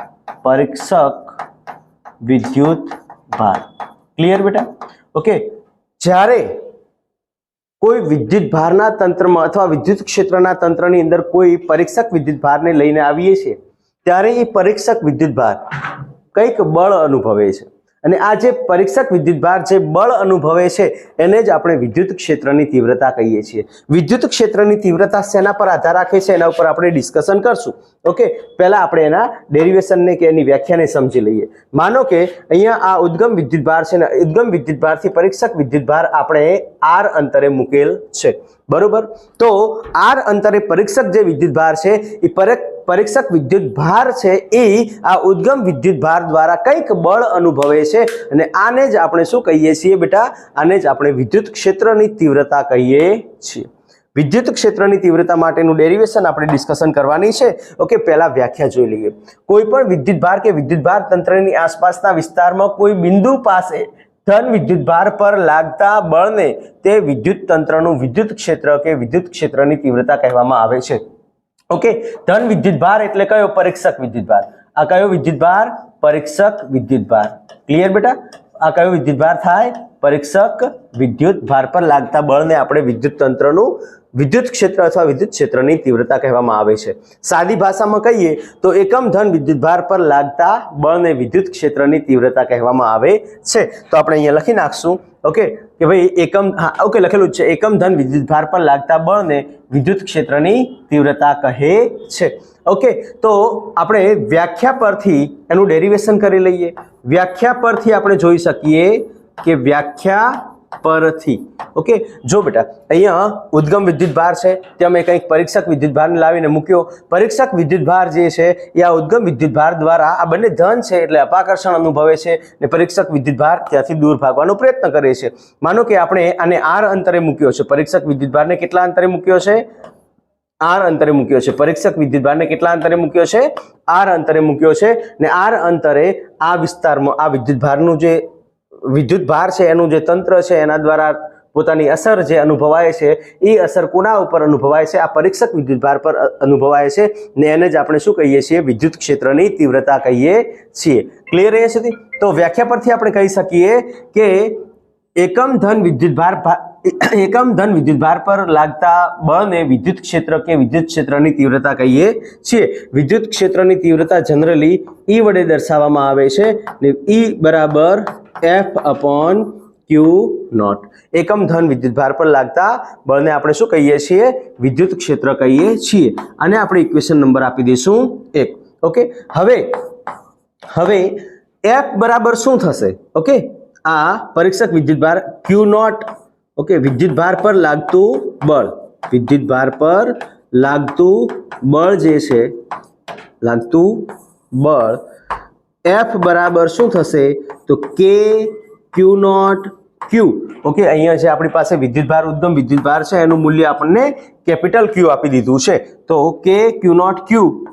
પરીક્ષક વિદ્યુતભાર। ક્લિયર બેટા? ઓકે, જ્યારે કોઈ વિદ્યુતભારના તંત્રમાં અથવા વિદ્યુત ક્ષેત્રના તંત્રની અંદર કોઈ પરીક્ષક વિદ્યુતભારને લઈને આવીએ છીએ ત્યારે એ પરીક્ષક વિદ્યુતભાર કંઈક બળ અનુભવે છે અને આ જે પરીક્ષક વિદ્યુતભાર જે બળ અનુભવે છે એને જ આપણે વિદ્યુત ક્ષેત્રની તીવ્રતા કહીએ છીએ। વિદ્યુત ક્ષેત્રની તીવ્રતા શેના પર આધાર રાખે છે એના ઉપર આપણે ડિસ્કશન કરશું। ઓકે, પહેલા આપણે એના ડેરિવેશનને કે એની વ્યાખ્યાને સમજી લઈએ। માનો કે અહીંયા આ ઉદ્ગમ વિદ્યુતભાર છે ને ઉદ્ગમ વિદ્યુતભારથી પરીક્ષક વિદ્યુતભાર આપણે r અંતરે મૂકેલ છે, બરોબર? તો r અંતરે પરીક્ષક જે વિદ્યુતભાર છે એ પરીક્ષક વિદ્યુતભાર છે એ આ ઉદ્ગમ વિદ્યુતભાર દ્વારા કંઈક બળ અનુભવે છે અને આને જ આપણે શું કહીએ છીએ બેટા? આને જ આપણે વિદ્યુત ક્ષેત્રની તીવ્રતા કહીએ છીએ। વિદ્યુત ક્ષેત્રની તીવ્રતા માટેનું ડેરિવેશન આપણે ડિસ્કશન કરવાની છે। ઓકે, પહેલા વ્યાખ્યા જોઈ લઈએ। કોઈ પણ વિદ્યુતભાર કે વિદ્યુતભાર તંત્રની આસપાસના વિસ્તારમાં કોઈ બિંદુ પાસે ધન વિદ્યુતભાર પર લાગતા બળને તે વિદ્યુત તંત્રનું વિદ્યુત ક્ષેત્ર કે વિદ્યુત ક્ષેત્રની તીવ્રતા કહેવામાં આવે છે। ઓકે, ધન વિદ્યુતભાર એટલે કયો? પરીક્ષક વિદ્યુતભાર। આ કયો વિદ્યુતભાર? પરીક્ષક વિદ્યુતભાર। ક્લિયર બેટા? આ કયો વિદ્યુતભાર થાય? પરીક્ષક વિદ્યુતભાર પર લાગતા બળને આપણે વિદ્યુત તંત્રનું विद्युत क्षेत्र अथवा विद्युत क्षेत्रनी तीव्रता कहेवामां आवे छे। सादी भाषामां कहीए तो एकम धन विद्युतभार पर लागता बळने विद्युत क्षेत्रनी तीव्रता कहेवामां आवे छे। तो आपणे अहींया लखी नाखशुं ओके कि भाई एकम हाँ ओके लखेलुं ज छे एकम धन विद्युतभार पर लागता बळने विद्युत क्षेत्रनी तीव्रता कहे छे। ओके तो આપણે વ્યાખ્યા પરથી એનું ડેરિવેશન કરી લઈએ। વ્યાખ્યા પરથી આપણે જોઈ શકીએ કે વ્યાખ્યા પરથી ઓકે જો બેટા અહીંયા ઉદ્ગમ વિદ્યુતભાર છે ત્યાં મેં કંઈક પરીક્ષક વિદ્યુતભારને લાવીને મૂક્યો। પરીક્ષક વિદ્યુતભાર જે છે એ આ ઉદ્ગમ વિદ્યુતભાર દ્વારા આ બંને ધન છે એટલે અપાકર્ષણ અનુભવે છે ને પરીક્ષક વિદ્યુતભાર ત્યાંથી દૂર ભાગવાનો પ્રયત્ન કરે છે। માનો કે આપણે આને r અંતરે મૂક્યો છે, પરીક્ષક વિદ્યુતભારને કેટલા અંતરે મૂક્યો છે? आर अंतरे मूक्यो छे। परीक्षक विद्युतभार ने केटला अंतरे मूक्यो छे? आर अंतरे मूक्यो छे ने आर अंतरे आ विस्तारमां आ विद्युतभारनुं जे विद्युतभार छे एनुं जे तंत्र छे एना द्वारा पोतानी असर जे अनुभवाय छे ए असर कोना उपर अनुभवाय छे? आ परीक्षक विद्युतभार पर अनुभवाय छे ने एने ज आपणे शुं कहीए छीए? विद्युत क्षेत्रनी तीव्रता कहीए छीए। क्लियर है सुधी? तो व्याख्या परथी आपणे कही सकीए के एकम धन विद्युतभार पर लागता बळने विद्युत क्षेत्र के विद्युत क्षेत्रनी तीव्रता कहीए छीए। विद्युत क्षेत्रनी तीव्रता जनरली ई वडे दर्शाववामां आवे छे ने ई बराबर F/Q0। एकम धन विद्युतभार पर लागता बळने आपणे शुं कहीए छीए? विद्युत क्षेत्र कहीए छीए। आने आपणे इक्वेशन नंबर आपी दईशुं 1। ओके हवे F बराबर शुं थशे? ओके आ परीक्षक विद्युतभार Q0 ओके विद्युतभार पर लागतुं बळ, विद्युतभार पर लागतुं बळ जे छे लागतुं बळ F बराबर शुं थशे? तो K Q0 Q ओके अहींया जे आपणी पासे विद्युतभार उद्गम विद्युतभार छे एनुं मूल्य आपणने कैपिटल Q आपी दीधुं छे। तो K Q0 Q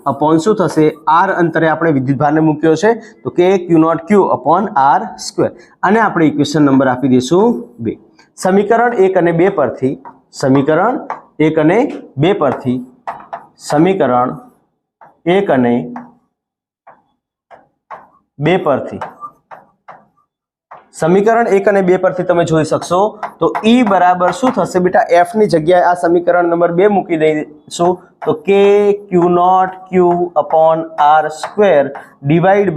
अपॉन शुं थशे? R अंतरे आपणे विद्युतभारने मूक्यो छे तो K Q0 Q upon R square. आने आपणे इक्वेशन नंबर आपी दईशुं 2। समीकरण 1 અને 2 परथी समीकरण 1 અને 2 परथी समीकरण 1 અને 2 परथी समीकरण 1 અને 2 परथी તમે જોઈ શકશો તો E બરાબર શું થશે બેટા? F ની જગ્યાએ આ સમીકરણ નંબર 2 મૂકી દઈશું તો K Q0 Q upon R square divided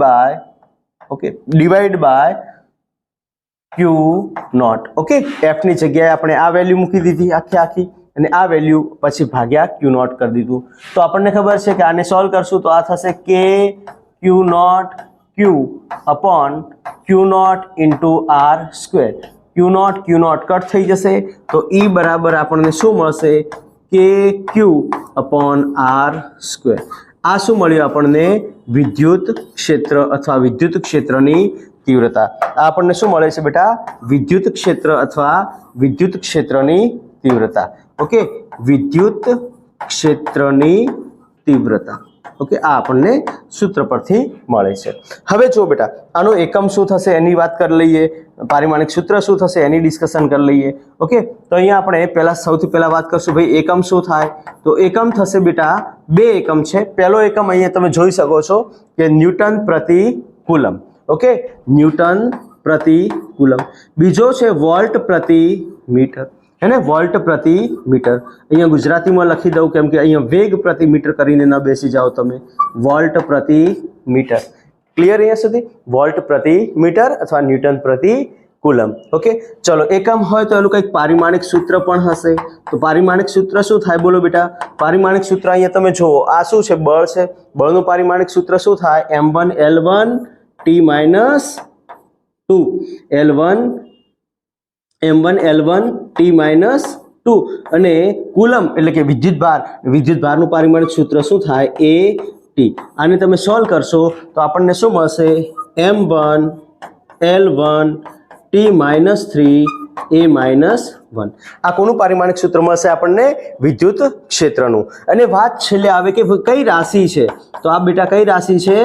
by Q0 okay F ની જગ્યાએ આપણે આ વેલ્યુ મૂકી દીધી આખી અને આ વેલ્યુ પછી ભાગ્યા Q0 કરી દીધું। તો આપણને ખબર છે કે આને સોલ્વ કરશું તો આ થશે K Q0 Q upon Q0 into R square। Q0 cut થઈ જશે તો E બરાબર આપણને શું મળશે? KQ upon R square। આ શું મળ્યું આપણને? વિદ્યુત ક્ષેત્ર અથવા વિદ્યુત ક્ષેત્રની तीव्रता। आपने शू मळे छे बेटा? विद्युत क्षेत्र अथवा विद्युत क्षेत्रनी तीव्रता। ओके विद्युत क्षेत्रनी तीव्रता ओके आ आपने सूत्र परथी मळे छे। हवे जो बेटा आनो एकम शुं थशे एनी वात कर लईए, पारिमाणिक सूत्र शुं थशे एनी डिस्कशन कर लईए। ओके तो अहींया आपणे पहेला सौथी पहेला वात करशुं भाई एकम शुं थाय तो एकम थशे बेटा 2 एकम छे। पहेलो एकम अहींया तमे जोई शको छो के न्यूटन प्रति कूलम ओके न्यूटन प्रति कूलम। बीजो छे वोल्ट प्रति मीटर है ने वोल्ट प्रति मीटर। अहींया गुजराती में लखी दऊं केम के अहींया वेग प्रति मीटर करीने न बेसी जाओ तमे वोल्ट प्रति मीटर। क्लियर अहींया सुधी? वोल्ट प्रति मीटर अथवा न्यूटन प्रति कूलम। ओके चलो एकम होय तो एनुं कंईक पारिमाणिक सूत्र पण हशे तो पारिमाणिक सूत्र शुं थाय बोलो बेटा? पारिमाणिक सूत्र अहींया तमे जुओ आ शुं छे? बळ छे। बळनुं पारिमाणिक सूत्र शुं थाय? M1 L1 T minus 2 L1 M1 L1 T minus 2 અને કુલમ એટલે કે વિદ્યુતભારનું પારિમાણિક સૂત્ર શું થાય? AT। આને તમે સોલ્વ કરશો તો આપણને શું મળશે? M1 L1 T minus 3 A minus 1। આ કોનું પારિમાણિક સૂત્ર મળશે આપણને? વિદ્યુત ક્ષેત્રનું। અને વાત છેલ્લે આવે કે કઈ રાશિ છે તો આ બેટા કઈ રાશિ છે?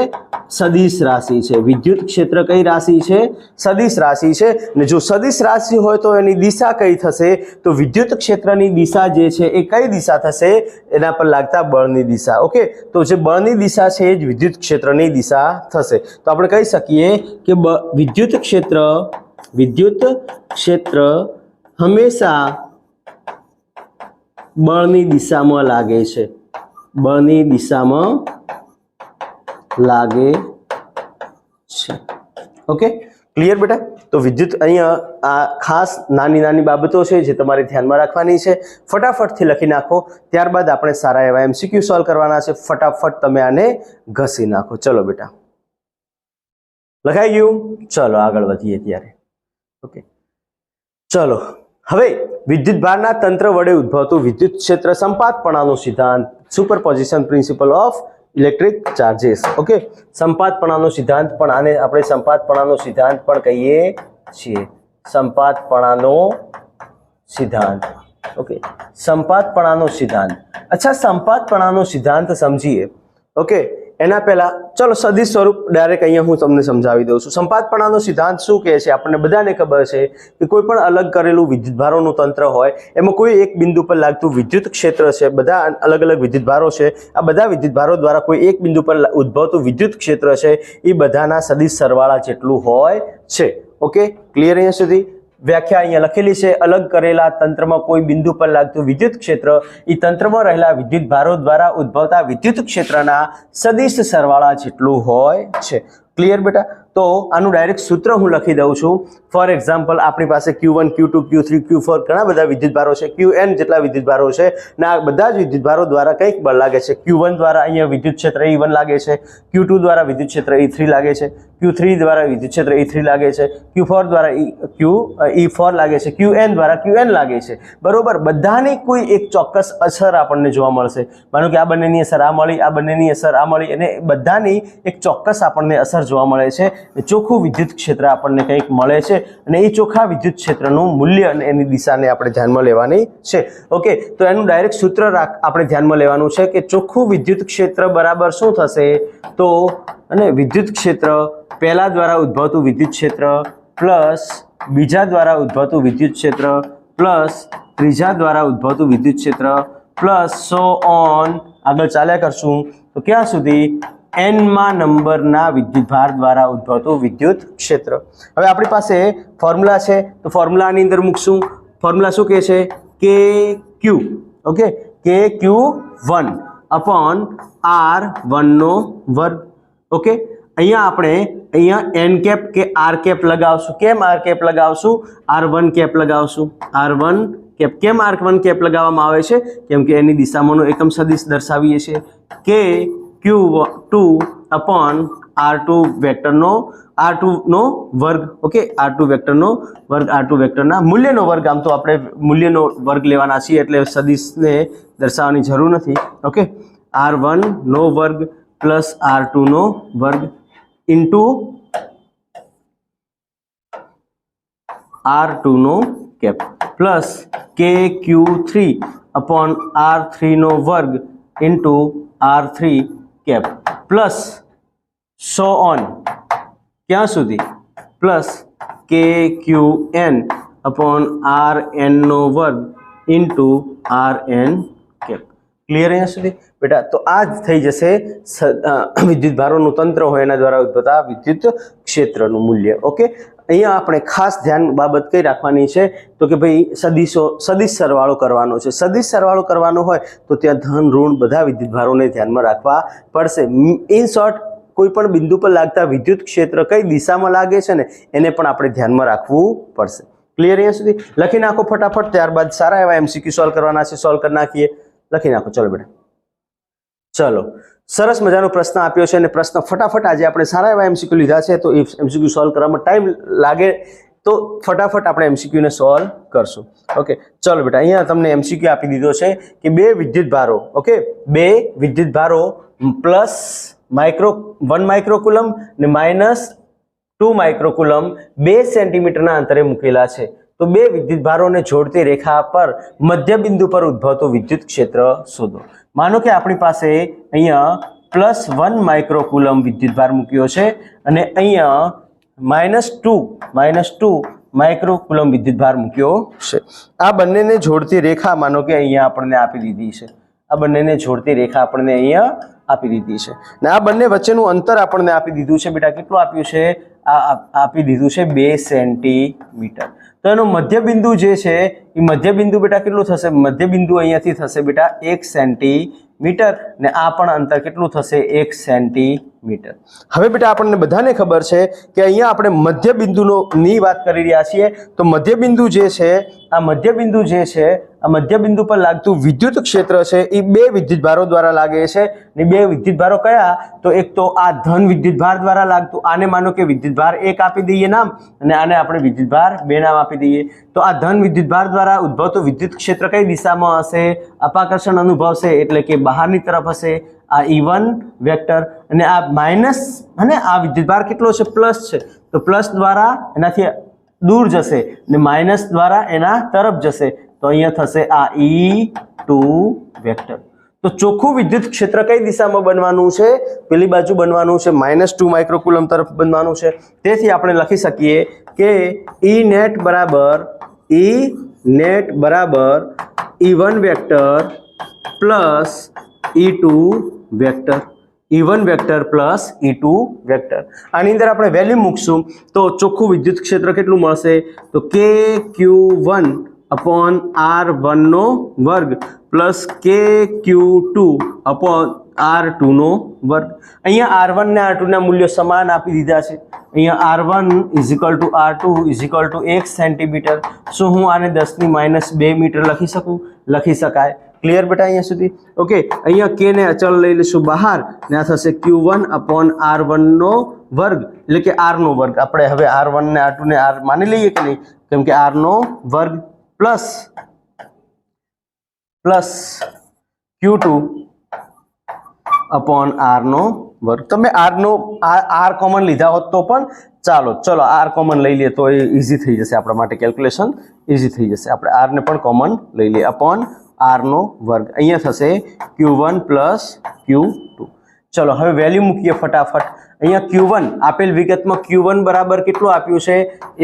सदिश राशि है। विद्युत क्षेत्र कई राशि है? सदिश राशि है। ने जो सदिश राशि हो तो एनी दिशा कई थशे? तो विद्युत क्षेत्रनी दिशा जे छे ए कई दिशा थशे? एना पर लागता बळनी दिशा। ओके तो जे बळनी दिशा छे ए विद्युत क्षेत्रनी दिशा थशे। तो આપણે કહી શકીએ કે विद्युत क्षेत्र हमेशा બળની દિશામાં લાગે છે, બળની દિશામાં લાગે છે। ઓકે, ક્લિયર બેટા? તો વિદ્યુત અહીંયા આ ખાસ નાની નાની બાબતો છે જે તમારે ધ્યાનમાં રાખવાની છે। ફટાફટથી લખી નાખો, ત્યારબાદ આપણે સારા એવા MCQ સોલ્વ કરવાના છે। ફટાફટ તમે આને ઘસી નાખો। ચલો બેટા, લખાઈ ગયું? ચલો આગળ વધીએ ત્યારે। ઓકે, ચલો હવે વિદ્યુત ભારના તંત્ર વડે ઉદ્ભવતું વિદ્યુત ક્ષેત્ર સંપાતપણાનો સિદ્ધાંત, superposition principle of electric charges. Okay, સંપાતપણાનો સિદ્ધાંત, પણ આને આપણે સંપાતપણાનો સિદ્ધાંત પણ કહીએ છીએ, સંપાતપણાનો સિદ્ધાંત। ઓકે, સંપાતપણાનો સિદ્ધાંત। અચ્છા, સંપાતપણાનો સિદ્ધાંત સમજીએ। ઓકે, એના પહેલા ચલો સદિશ સ્વરૂપ ડાયરેક્ટ અહીંયા હું તમને સમજાવી દઉં છું। સંપાતપણાનો સિદ્ધાંત શું કહે છે? આપણને બધાને ખબર છે કે કોઈ પણ અલગ કરેલું વિદ્યુતભારોનું તંત્ર હોય, એમાં કોઈ એક બિંદુ પર લાગતું વિદ્યુત ક્ષેત્ર છે, બધા અલગ અલગ વિદ્યુતભારો છે, આ બધા વિદ્યુતભારો દ્વારા કોઈ એક બિંદુ પર ઉદ્ભવતું વિદ્યુત ક્ષેત્ર છે એ બધાના સદિશ સરવાળા જેટલું હોય છે। Okay, clear? અહીંયા સુધી વ્યાખ્યા અહીંયા લખેલી છે। અલગ કરેલા તંત્રમાં કોઈ બિંદુ પર લાગતું વિદ્યુત ક્ષેત્ર એ તંત્રમાં રહેલા વિદ્યુતભારો દ્વારા ઉદ્ભવતા વિદ્યુત ક્ષેત્રના સદિશ સરવાળા જેટલું હોય છે। ક્લિયર બેટા? તો આનું ડાયરેક્ટ સૂત્ર હું લખી દઉં છું। ફોર એક્ઝામ્પલ, આપણી પાસે Q1, Q2, Q3, Q4 ઘણા બધા વિદ્યુતભારો છે, Qn જેટલા વિદ્યુતભારો છે, ને આ બધા જ વિદ્યુતભારો દ્વારા કંઈક બળ લાગે છે। Q1 દ્વારા અહીંયા વિદ્યુત ક્ષેત્ર E1 લાગે છે, Q2 દ્વારા વિદ્યુત ક્ષેત્ર E3 લાગે છે, Q3 દ્વારા વિદ્યુત ક્ષેત્ર E3 લાગે છે, Q4 દ્વારા E4 લાગે છે, Qn દ્વારા Qn લાગે છે। બરોબર, બધાની કોઈ એક ચોક્કસ અસર આપણને જોવા મળશે। માનો કે આ બંનેની અસર આ મળી, આ બંનેની અસર આ મળી, અને બધાની એક ચોક્કસ આપણને અસર જોવા મળે છે। ચોખ્ખું વિદ્યુત ક્ષેત્ર આપણને કંઈક મળે છે, અને એ ચોખ્ખા વિદ્યુત ક્ષેત્રનું મૂલ્ય અને એની દિશાને આપણે ધ્યાનમાં લેવાની છે। ઓકે, તો એનું ડાયરેક્ટ સૂત્ર આપણે ધ્યાનમાં લેવાનું છે કે ચોખ્ખું વિદ્યુત ક્ષેત્ર બરાબર શું થશે? તો અને વિદ્યુત ક્ષેત્ર પહેલા દ્વારા ઉદ્ભવતું વિદ્યુત ક્ષેત્ર પ્લસ બીજા દ્વારા ઉદ્ભવતું વિદ્યુત ક્ષેત્ર પ્લસ ત્રીજા દ્વારા ઉદ્ભવતું વિદ્યુત ક્ષેત્ર પ્લસ સો ઓન આગળ ચાલ્યા કરશું તો ક્યાં સુધી? n નંબરના વિદ્યુતભાર દ્વારા ઉદ્ભવતું વિદ્યુત ક્ષેત્ર। હવે આપણી પાસે ફોર્મ્યુલા છે, તો ફોર્મ્યુલાની અંદર મૂકશું। ફોર્મ્યુલા શું કહે છે? KQ, okay, KQ1 upon R1 નો વર્ગ। ઓકે, અહીંયા આપણે n કેપ કે r કેપ લગાવશું। કેમ r કેપ લગાવશું? r1 કેપ લગાવશું। r1 કેપ કેમ r1 કેપ લગાવવામાં આવે છે? કેમ કે એની દિશામાંનો એકમ સદિશ દર્શાવીએ છીએ। કે Q2 અપોન R2 વેક્ટરનો R2 નો વર્ગ। ઓકે, R2 વેક્ટરનો વર્ગ, R2 વેક્ટરના મૂલ્યનો વર્ગ। આમ તો આપણે મૂલ્યનો વર્ગ લેવાના છીએ એટલે સદિશને દર્શાવવાની જરૂર નથી। ઓકે, R1 નો વર્ગ પ્લસ R2 નો વર્ગ ઇન્ટુ R2 નો cap plus KQ3 upon R3 નો વર્ગ into R3 cap plus so on ક્યાં સુધી? પ્લસ KQN અપોન RN નો વર્ગ ઇન્ટુ RN કેપ। ક્લિયર અહીંયા સુધી બેટા? તો આ જ થઈ જશે વિદ્યુતભારોનું તંત્ર હોય એના દ્વારા ઉદ્ભવતા વિદ્યુત ક્ષેત્રનું મૂલ્ય। ઓકે, અહીંયા આપણે ખાસ ધ્યાન બાબત કઈ રાખવાની છે તો કે ભાઈ સદિશ સરવાળો કરવાનો છે। સદિશ સરવાળો કરવાનો હોય તો ત્યાં ધન ઋણ બધા વિદ્યુતભારોને ધ્યાનમાં રાખવા પડશે। ઇન શોર્ટ, કોઈ પણ બિંદુ પર લાગતા વિદ્યુત ક્ષેત્ર કઈ દિશામાં લાગે છે ને એને પણ આપણે ધ્યાનમાં રાખવું પડશે। ક્લિયર અહીંયા સુધી? લખી નાખો ફટાફટ, ત્યારબાદ સારા એવા MCQ સોલ્વ કરવાના છે, સોલ્વ કરી નાખીએ। લખી નાખો, ચલો બેટા। ચલો, સરસ મજાનો પ્રશ્ન આપ્યો છે અને પ્રશ્ન ફટાફટ આજે આપણે સારા એવા MCQ લીધા છે, તો એ MCQ સોલ્વ કરવામાં ટાઈમ લાગે તો ફટાફટ આપણે MCQ ને સોલ્વ કરશું। ઓકે, ચલો બેટા, અહીંયા તમને MCQ આપી દીધો છે કે બે વિદ્યુતભારો, ઓકે, બે વિદ્યુતભારો પ્લસ 1 માઇક્રોકુલમ ને -2 માઇક્રોકુલમ 2 સેન્ટીમીટરના અંતરે મૂકેલા છે। તો બે વિદ્યુતભારોને જોડતી રેખા પર મધ્ય બિંદુ પર ઉદ્ભવતું વિદ્યુત ક્ષેત્ર શોધો। માનો કે આપણી પાસે અહીંયા +1 માઇક્રોકુલમ વિદ્યુતભાર મૂક્યો છે અને અહીંયા -2 માઇક્રોકુલમ વિદ્યુતભાર મૂક્યો છે। આ બંનેને જોડતી રેખા માનો કે અહીંયા આપણને આપી દીધી છે। આ બંનેને જોડતી રેખા આપણને અહીંયા આપી દીધી છે, અને આ બંને વચ્ચેનું અંતર આપણને આપી દીધું છે બેટા। કેટલું આપ્યું છે? આપી દીધું છે 2 સેન્ટીમીટર। તો એનો મધ્યબિંદુ જે છે એ મધ્યબિંદુ બેટા કેટલું થશે? મધ્યબિંદુ અહીંયાથી થશે બેટા 1 સેન્ટીમીટર ને આ પણ અંતર કેટલું થશે? 1 સેન્ટીમીટર। હવે બેટા આપણને બધાને ખબર છે કે અહીંયા આપણે મધ્યબિંદુની વાત કરી રહ્યા છીએ। તો મધ્યબિંદુ જે છે આ મધ્યબિંદુ પર લાગતું વિદ્યુત ક્ષેત્ર છે એ બે વિદ્યુતભારો દ્વારા લાગે છે ને બે વિદ્યુતભારો કયા? તો એક તો આ ધન વિદ્યુતભાર દ્વારા લાગતું, આને માનો કે વિદ્યુતભાર 1 આપી દઈએ નામ અને આને આપણે વિદ્યુતભાર 2 નામ આપી દઈએ। તો આ ધન વિદ્યુતભાર દ્વારા ઉદ્ભવતું વિદ્યુત ક્ષેત્ર કઈ દિશામાં હશે? અપાકર્ષણ અનુભવશે એટલે કે બહારની તરફ હશે, આ E1 વેક્ટર, અને આ માઇનસ અને આ વિદ્યુતભાર કેટલો છે? પ્લસ છે, તો પ્લસ દ્વારા એનાથી दूर जશે ने माइनस द्वारा एना तरफ जશે तो अहींया थशे आ E2 वेक्टर। तो चोख्खुं विद्युत क्षेत्र कई दिशामां बनवानुं छे? पेली बाजु बनवानुं छे, -2 माइक्रोकूलम तरफ बनवानुं छे। तेथी आपणे लखी सकीए के E नेट बराबर E1 vector plus E2 vector, E1 vector plus E2 vector. आनी अंदर आपणे वेल्यू मूकशुं तो चोख्खुं विद्युत क्षेत्र केटलुं मळशे? तो KQ1 अपॉन R1 नो वर्ग प्लस KQ2 अपॉन R2 नो वर्ग। अहींया R1 ने R2 ना मूल्यो समान आपी दीधा छे। अहींया R1 = R2 = 1 सेंटीमीटर। शुं हुं आने 10⁻2 मीटर लखी सकूं? लखी शकाय। क्लियर बेटा अहींया सुधी? ओके। अहींया K ने अचल लई लेशुं बहार ने आ थशे Q1 अपॉन R1 नो वर्ग એટલે કે R નો વર્ગ। આપણે હવે R1 ને R2 ને R માની લઈએ કે નહીં? કેમ કે R નો વર્ગ plus Q2 upon R no वर्ग। તમે R નો R કોમન લીધા હોત તો પણ ચાલો, ચલો R કોમન લઈ લઈએ તો એ ઈઝી થઈ જશે આપણા માટે, કેલ્ક્યુલેશન ઈઝી થઈ જશે। આપણે R ને પણ કોમન લઈ લઈએ अपॉन R નો વર્ગ। અહીંયા થશે Q1 પ્લસ Q2। चलो હવે વેલ્યુ મૂકીએ ફટાફટ। અહીંયા Q1 આપેલ વિગતમાં Q1 બરાબર કેટલું આપ્યું છે?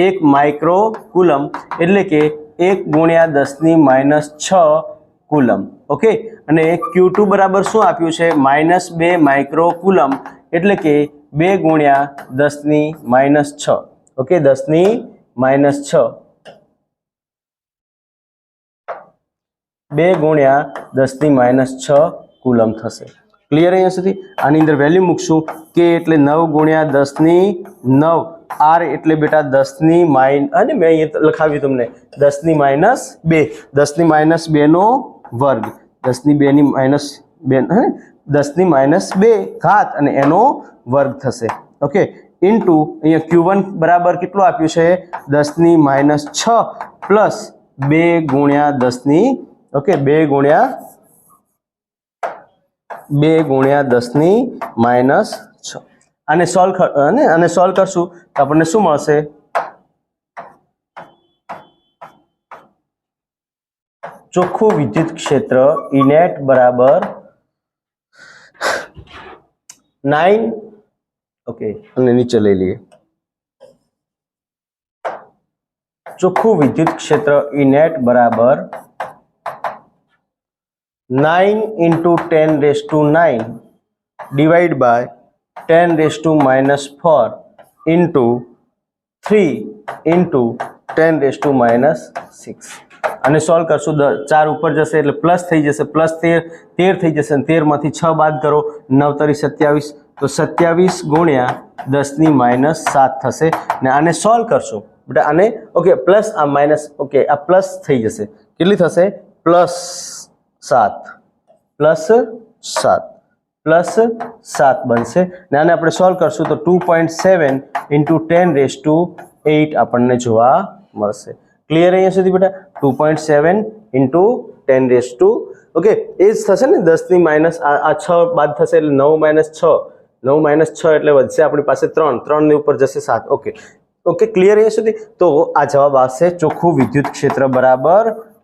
1 માઇક્રોકૂલમ એટલે કે 1 × 10⁻6 કૂલમ। ઓકે। અને Q2 બરાબર શું આપ્યું છે? -2 માઇક્રોકૂલમ એટલે કે 2 × 10⁻6। ઓકે, 10⁻6 2 × 10⁻6 કૂલમ થશે। क्लियर अहींया सुधी? आनी अंदर वेल्यू मूकशुं के एटले 9 × 10⁹ R एटले बेटा 10⁻, अने मैं अहींया लखाव्युं तमने 10⁻2 10⁻2 नो वर्ग 10⁻2 घात अने एनो वर्ग थशे। ओके, इंटू अहींया Q1 बराबर केटलुं आप्युं छे? 10⁻6 प्लस 2 × 10 ओके 2 × 10⁻6 आने सॉल्व करशुं तो आपणे शुं मळशे? चोख्खुं विद्युत क्षेत्र E नेट बराबर 9 ओके अने नीचे लई लीए। चोख्खुं विद्युत क्षेत्र E नेट बराबर 9 × 10⁹ डिवाइड बाय 10⁻4 इंटू 3 × 10⁻6 અને સોલ્વ કરશું 4 ઉપર જશે એટલે પ્લસ થઈ જશે, પ્લસ 13 થઈ જશે અને 13 માંથી 6 બાદ કરો 9 × 27 તો 27 × 10⁻7 થશે ને આને સોલ્વ કરશો બેટા આને ઓકે પ્લસ આ માઇનસ ઓકે આ પ્લસ થઈ જશે, કેટલી થશે? +7 बनशे ने आने आपणे सॉल्व करशुं तो 2.7 × 10⁸ आपणने जोवा मळशे। क्लियर अहींया सुधी बेटा? 2.7 × 10⁻, ओके एज थशे ने 10⁻, आ 6 बाद थशे એટલે 9 - 6 એટલે વધશે આપણી પાસે 3 ની ઉપર જશે 7। ओके ओके क्लियर अहींया सुधी? तो आ जवाब आवशे चोख्खुं विद्युत क्षेत्र बराबर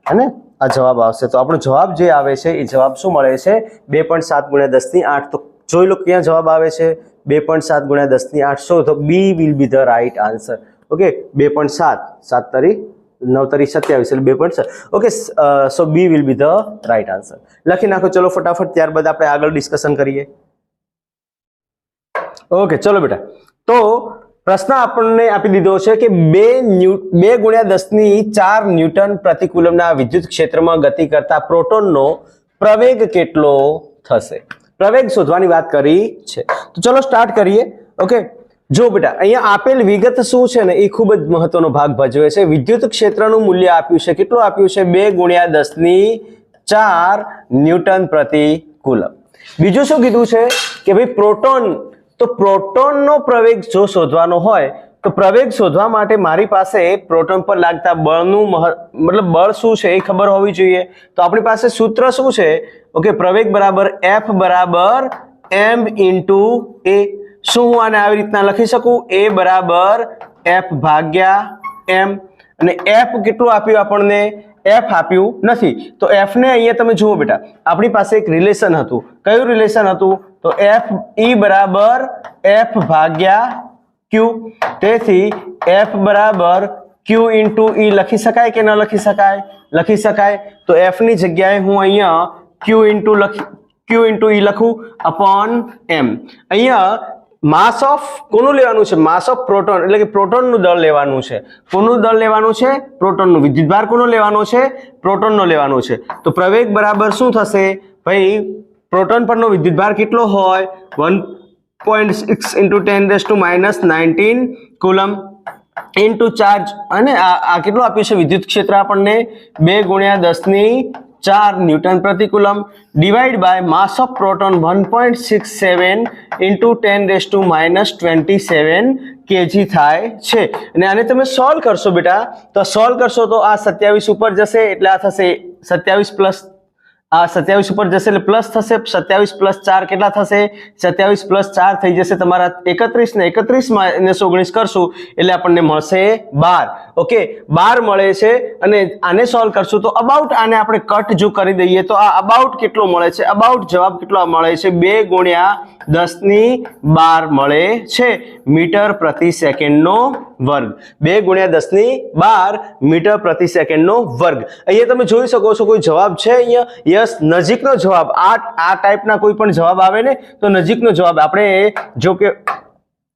है ने आ जवाब आवशे। तो આપણો જવાબ જે આવે છે એ જવાબ શું મળે છે? 2.7 × 10⁸। તો જોઈ લો ક્યાં જવાબ આવે છે? 2.7 × 10⁸। સો તો B will be the right answer. Okay 2.7 7 તારી 9 તારી 27 એટલે 2.7 okay so B will be the right answer. लखी नाखो चलो फटाफट, ત્યારબાદ આપણે આગળ ડિસ્કશન કરીએ। ओके चलो बेटा, तो પ્રશ્ન આપણને આપી દીધો છે કે 2 ગુણ્યા 10⁴ ન્યૂટન પ્રતિ કુલમના વિદ્યુત ક્ષેત્રમાં ગતિ કરતા પ્રોટોનનો પ્રવેગ કેટલો થશે? પ્રવેગ શોધવાની વાત કરી છે. તો ચલો સ્ટાર્ટ કરીએ. ઓકે, જો બેટા અહીંયા આપેલ વિગત શું છે ને એ ખૂબ જ મહત્વનો ભાગ ભજવે છે. વિદ્યુત ક્ષેત્રનું મૂલ્ય આપ્યું છે, કેટલું આપ્યું છે? 2 ગુણ્યા 10⁴ ન્યૂટન પ્રતિ કુલમ. બીજું શું કીધું છે કે ભાઈ પ્રોટોન, તો પ્રોટોનનો પ્રવેગ જો શોધવાનો હોય તો પ્રવેગ શોધવા માટે મારી પાસે પ્રોટોન પર લાગતા બળનું મતલબ બળ શું છે એ ખબર હોવી જોઈએ. તો આપણી પાસે સૂત્ર શું છે? ઓકે, પ્રવેગ બરાબર F બરાબર m ઇન્ટુ a. શું હું આને આવી રીતના લખી શકું? A બરાબર F ભાગ્યા m. અને F કેટલું આપ્યું આપણને? F આપ્યું નથી. તો F ને અહીંયા તમે જુઓ બેટા, આપણી પાસે એક રિલેશન હતું. કયું રિલેશન હતું? તો F E બરાબર F ભાગ્યા Q. તેથી F બરાબર Q ઇન્ટુ E લખી શકાય કે ન લખી શકાય? લખી શકાય. તો F ની જગ્યાએ હું અહીંયા Q ઇન્ટુ E લખું અપોન m. અહીંયા માસ ઓફ કોનું લેવાનું છે? માસ ઓફ પ્રોટોન, એટલે કે પ્રોટોનનું દળ લેવાનું છે. કોનું દળ લેવાનું છે? પ્રોટોનનું. વિદ્યુતભાર કોનો લેવાનો છે? પ્રોટોનનો લેવાનો છે. તો પ્રવેગ બરાબર શું થશે ભાઈ? પ્રોટોન પરનો વિદ્યુતભાર કેટલો હોય? 1.6 × 10⁻⁹ કુલમ ઇન્ટુ ચાર્જ. અને આ કેટલું આપ્યું છે વિદ્યુત ક્ષેત્ર આપણને? 2 ગુણ્યા 10⁴ ન્યૂટન પ્રતિ કુલમ divide by mass of proton 1.67 × 10⁻27 kg થાય છે. અને આને તમે સોલ્વ કરશો બેટા, તો સોલ્વ કરશો તો આ 27 ઉપર જશે એટલે આ થશે 27 પ્લસ આ 27 ઉપર જશે એટલે પ્લસ થશે. 27 + 4 કેટલા થશે? 27 + 4 થઈ જશે તમારા 31 ને 31 - 19 કરશું એટલે આપણને મળશે 12. ઓકે, 12 મળે છે. અને આને સોલ્વ કરશું તો અબાઉટ આને આપણે કટ જો કરી દઈએ તો આ અબાઉટ કેટલો મળે છે? અબાઉટ જવાબ કેટલો મળે છે? 2 ગુણ્યા 10⁻12 મળે છે મીટર પ્રતિ સેકન્ડનો વર્ગ. 2 ગુણ્યા 10⁻12 મીટર પ્રતિ સેકન્ડનો વર્ગ. અહીંયા તમે જોઈ શકો છો કોઈ જવાબ છે અહીંયા? યસ, નજીકનો જવાબ. આ ટાઈપના કોઈ પણ જવાબ આવે ને તો નજીકનો જવાબ આપણે, જો કે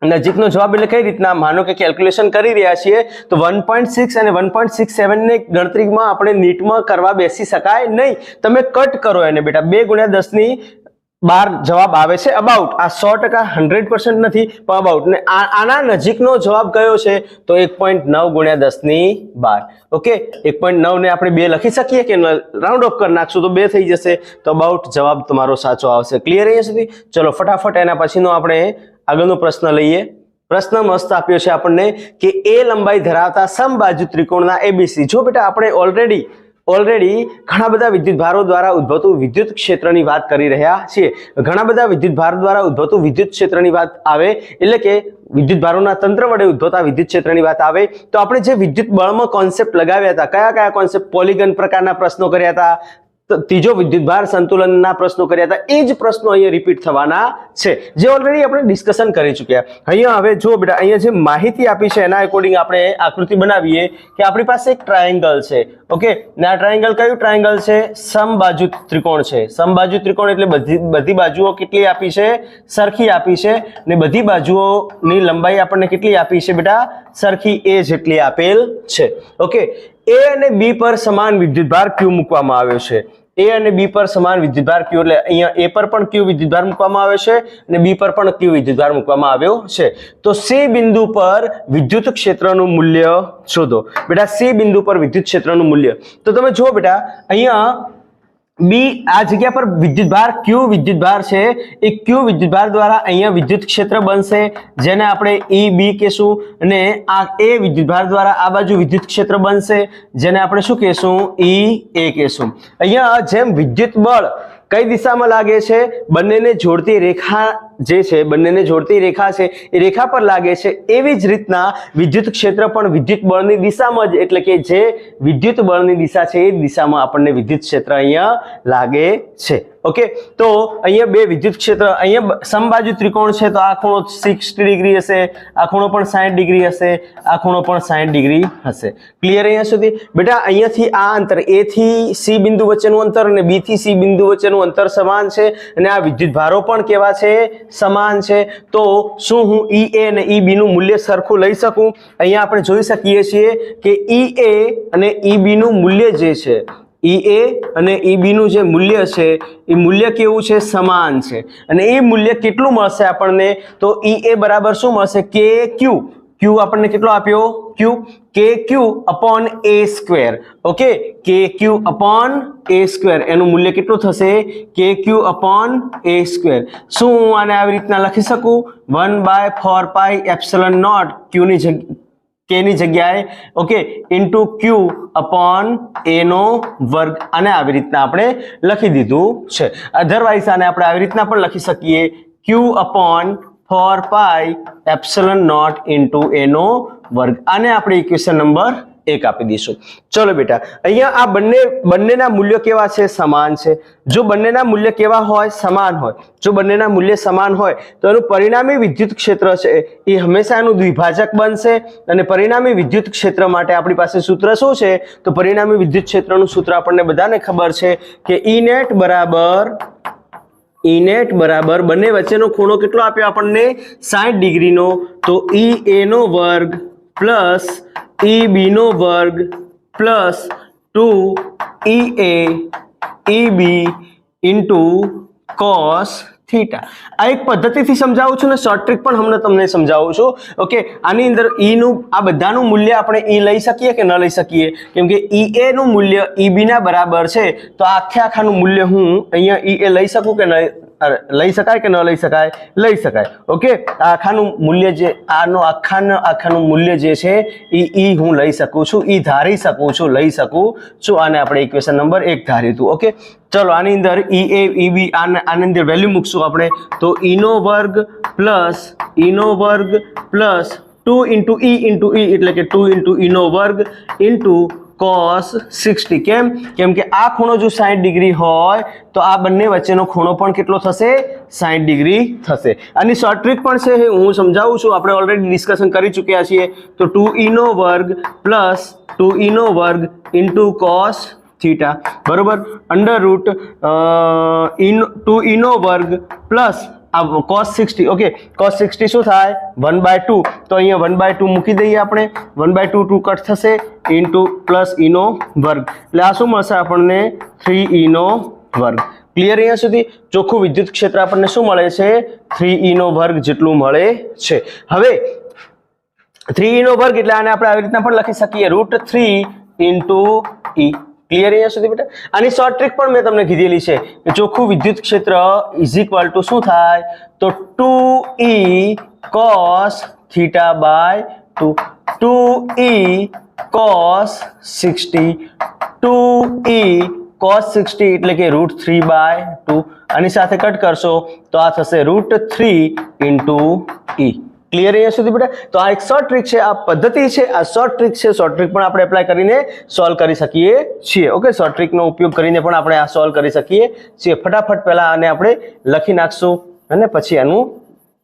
નજીકનો જવાબ એટલે કઈ રીતના? માનો કે કેલ્ક્યુલેશન કરી રહ્યા છીએ તો 1.6 અને 1.67 ને ગણતરીમાં આપણે નીટમાં કરવા બેસી શકાય નહીં. તમે કટ કરો એને બેટા. 2 ગુણ્યા 10⁻12 જવાબ આવે છે અબાઉટ. આ 100% 100% નથી પણ અબાઉટ. ને આના નજીકનો જવાબ કયો છે? તો 1.9 ગુણ્યા 10⁻12. ઓકે, 1.9 ને આપણે 2 લખી શકીએ કે રાઉન્ડ ઓફ કરી નાખશું તો 2 થઈ જશે. તો અબાઉટ જવાબ તમારો સાચો આવશે. ક્લિયર અહીંયા સુધી? ચલો ફટાફટ એના પછીનો આપણે આગળનો પ્રશ્ન લઈએ. પ્રશ્ન મસ્ત આપ્યો છે આપણને કે A લંબાઈ ધરાવતા સમબાજુ ત્રિકોણના ABC. જો બેટા આપણે ઓલરેડી ઘણા બધા વિદ્યુતભારો દ્વારા ઉદ્ભવતું વિદ્યુત ક્ષેત્રની વાત કરી રહ્યા છીએ. ઘણા બધા વિદ્યુતભાર દ્વારા ઉદ્ભવતું વિદ્યુત ક્ષેત્રની વાત આવે એટલે કે વિદ્યુતભારોના તંત્ર વડે ઉદ્ભવતા વિદ્યુત ક્ષેત્રની વાત આવે તો આપણે જે વિદ્યુત બળમાં કોન્સેપ્ટ લગાવ્યા હતા, કયા કોન્સેપ્ટ? પોલિગન પ્રકારના પ્રશ્નો કર્યા હતા, ત્રીજો વિદ્યુતભાર સંતુલનના પ્રશ્નો કર્યા હતા. એ જ પ્રશ્નો અહીંયા રિપીટ થવાના છે જે ઓલરેડી આપણે ડિસ્કશન કરી ચૂક્યા. અહીંયા હવે જો બેટા અહીંયા જે માહિતી આપી છે એના અકોર્ડિંગ આપણે આકૃતિ બનાવીએ કે આપણી પાસે એક ટ્રાયેંગલ છે. ઓકે, ને આ ટ્રાયેંગલ કયું ટ્રાયેંગલ છે? સમબાજુ ત્રિકોણ છે. સમબાજુ ત્રિકોણ એટલે બધી બાજુઓ કેટલી આપી છે? સરખી આપી છે. ને બધી બાજુઓની લંબાઈ આપણને કેટલી આપી છે બેટા? સરખી A જેટલી આપેલ છે. ઓકે, A અને B પર સમાન વિદ્યુતભાર Q મૂકવામાં આવ્યો છે. A અને B પર સમાન વિદ્યુતભાર Q એટલે અહીંયા A પર પણ Q વિદ્યુતભાર મૂકવામાં આવ્યો છે અને B પર પણ Q વિદ્યુતભાર મૂકવામાં આવ્યો છે. તો C બિંદુ પર વિદ્યુત ક્ષેત્રનું મૂલ્ય શોધો. બેટા C બિંદુ પર વિદ્યુત ક્ષેત્રનું મૂલ્ય તો તમે જુઓ બેટા અહીંયા B આ જગ્યા પર વિદ્યુતભાર Q વિદ્યુતભાર છે. એ Q વિદ્યુતભાર દ્વારા અહીંયા વિદ્યુત ક્ષેત્ર બનશે જેને આપણે EB કહેશું અને આ A વિદ્યુતભાર દ્વારા આ બાજુ વિદ્યુત ક્ષેત્ર બનશે જેને આપણે શું કહેશું? EA કહેશું. અહીંયા જેમ વિદ્યુત બળ કઈ દિશામાં લાગે છે? બંનેને જોડતી રેખા જે છે, બંનેને જોડતી રેખા છે એ રેખા પર લાગે છે. એવી જ રીતના વિદ્યુત ક્ષેત્ર પણ વિદ્યુત બળની દિશામાં જ, એટલે કે જે વિદ્યુત બળની દિશા છે એ દિશામાં આપણને વિદ્યુત ક્ષેત્ર અહીંયા લાગે છે. ઓકે, તો અહીંયા બે વિદ્યુત ક્ષેત્ર, અહીંયા સમબાજુ ત્રિકોણ છે તો આ ખૂણો 60 ડિગ્રી હશે, આ ખૂણો પણ 60 ડિગ્રી હશે, આ ખૂણો પણ 60 ડિગ્રી હશે. ક્લિયર અહીંયા સુધી? બેટા અહીંયાથી આ અંતર A થી C બિંદુ વચ્ચેનું અંતર અને B થી C બિંદુ વચ્ચેનું અંતર સમાન છે અને આ વિદ્યુત ભારો પણ કેવા છે? સમાન છે, તો શું હું EA અને EB નું મૂલ્ય સરખું લઈ શકું? અહીંયા આપણે જોઈ શકીએ છીએ કે EA અને EB નું મૂલ્ય જે છે, EA અને EB નું જે મૂલ્ય છે એ મૂલ્ય કેવું છે? સમાન છે. અને એ મૂલ્ય કેટલું મળશે આપણને? તો EA બરાબર શું મળશે? KQ. Q આપણને કેટલો આપ્યો? Q KQ upon A square. Okay, KQ upon A square એનું મૂલ્ય કેટલું થશે? KQ upon A square. શું હું આને આવી રીતના લખી શકું? 1/4 pi epsilon naught Q ની જગ્યાએ K ની જગ્યાએ, okay, into Q upon A નો વર્ગ. આને આવી રીતના આપણે લખી દીધું છે. અધરવાઇઝ આને આપણે આવી રીતના પણ લખી શકીએ, Q upon 4 pi epsilon naught into A નો વર્ગ. આને આપણે ઇક્વેશન નંબર 1 આપી દઈશું. ચલો બેટા, અહીંયા આ બંનેના મૂલ્યો કેવા છે? સમાન છે. જો બંનેના મૂલ્ય કેવા હોય? સમાન હોય. જો બંનેના મૂલ્ય સમાન હોય તો એનું પરિણામી વિદ્યુત ક્ષેત્ર છે એ હંમેશા એનું દ્વિભાજક બનશે. અને પરિણામી વિદ્યુત ક્ષેત્ર માટે આપણી પાસે સૂત્ર શું છે? તો પરિણામી વિદ્યુત ક્ષેત્રનું સૂત્ર આપણને બધાને ખબર છે કે E net બરાબર બંને વચ્ચેનો ખૂણો કેટલો આપ્યો આપણને? 60 ડિગ્રીનો. તો EA નો વર્ગ પ્લસ EB નો વર્ગ plus 2EA EB into cos theta. આ એક પદ્ધતિથી સમજાવું છું ને શોર્ટ ટ્રીક પણ હમણાં તમને સમજાવું છું. ઓકે, આની અંદર E નું આ બધાનું મૂલ્ય આપણે E લઈ શકીએ કે ન લઈ શકીએ? કેમ કે EA નું મૂલ્ય EB ના બરાબર છે, તો આખાનું મૂલ્ય હું અહીંયા EA લઈ શકું કે નહીં? લઈ શકાય કે ન લઈ શકાય? લઈ શકાય. ઓકે, આખાનું મૂલ્ય જે આખાનું મૂલ્ય જે છે એ હું લઈ શકું છું, એ ધારી શકું છું, લઈ શકું છું. આને આપણે ઇક્વેશન નંબર 1 ધાર્યું હતું. ઓકે, ચલો આની અંદર EA EB આની અંદર વેલ્યુ મૂકશું આપણે. તો E નો વર્ગ પ્લસ 2 ઇન્ટુ E એટલે કે 2 ઇન્ટુ E નો વર્ગ ઇન્ટુ cos 60. કેમ કે આ ખૂણો જો 60 ડિગ્રી હોય તો આ બંને વચ્ચેનો ખૂણો પણ કેટલો થશે? 60 ડિગ્રી થશે. આની શોર્ટ ટ્રીક પણ છે, હું સમજાવું છું. આપણે ઓલરેડી ડિસ્કશન કરી ચૂક્યા છીએ. તો 2E નો વર્ગ પ્લસ 2E નો વર્ગ ઇન્ટુ cos થીટા બરોબર અંડર રૂટ 2E નો વર્ગ પ્લસ cos 60. ઓકે, cos 60 શું થાય? 1/2. તો અહીંયા 1/2 મૂકી દઈએ આપણે. 1/2 2 કટ થશે ઇન્ટુ પ્લસ E નો વર્ગ. એટલે આ શું મળશે આપણને? 3E નો વર્ગ. ક્લિયર? અહીંયા સુધી ચોખ્ખું વિદ્યુત ક્ષેત્ર આપણને શું મળે છે? 3E નો વર્ગ જેટલું મળે છે. હવે 3E નો વર્ગ એટલે આને આપણે આવી રીતના પણ લખી શકીએ, √3 ઇન્ટુ E. ક્લિયર? અહીંયા સુધી બેટા આની શોર્ટ ટ્રીક પણ મેં તમને કીધેલી છે કે ચોખ્ખું વિદ્યુત ક્ષેત્ર ઇઝ ઇક્વલ ટુ શું થાય? તો 2E cos theta by 2. 2E cos 60. 2E cos 60 એટલે કે √3/2. આની સાથે કટ કરશો તો આ થશે √3 ઇન્ટુ E. ક્લિયર? અહીંયા સુધી બેટા તો આ એક શોર્ટ ટ્રીક છે, આ પદ્ધતિ છે, આ શોર્ટ ટ્રીક છે. શોર્ટ ટ્રીક પણ આપણે એપ્લાય કરીને સોલ્વ કરી શકીએ છીએ. ઓકે, શોર્ટ ટ્રીકનો ઉપયોગ કરીને પણ આપણે આ સોલ્વ કરી શકીએ છીએ. ફટાફટ પહેલા આને આપણે લખી નાખશું અને પછી આનું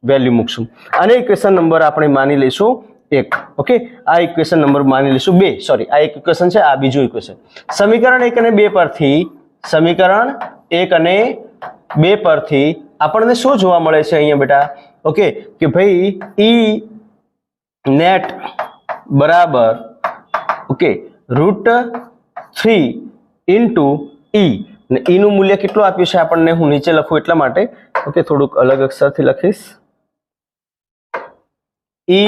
વેલ્યુ મૂકશું. અને ઇક્વેશન નંબર આપણે માની લઈશું 1. ઓકે, આ ઇક્વેશન નંબર માની લઈશું 2. સોરી, આ એક ઇક્વેશન છે, આ બીજું ઇક્વેશન. સમીકરણ 1 અને 2 પરથી આપણને શું જોવા મળે છે અહીંયા બેટા? ઓકે, કે ભાઈ E net બરાબર ઓકે √3 ઇન્ટુ E. અને E નું મૂલ્ય કેટલું આપ્યું છે આપણને? હું નીચે લખું એટલા માટે. ઓકે, થોડુંક અલગ અક્ષરથી લખીશ. E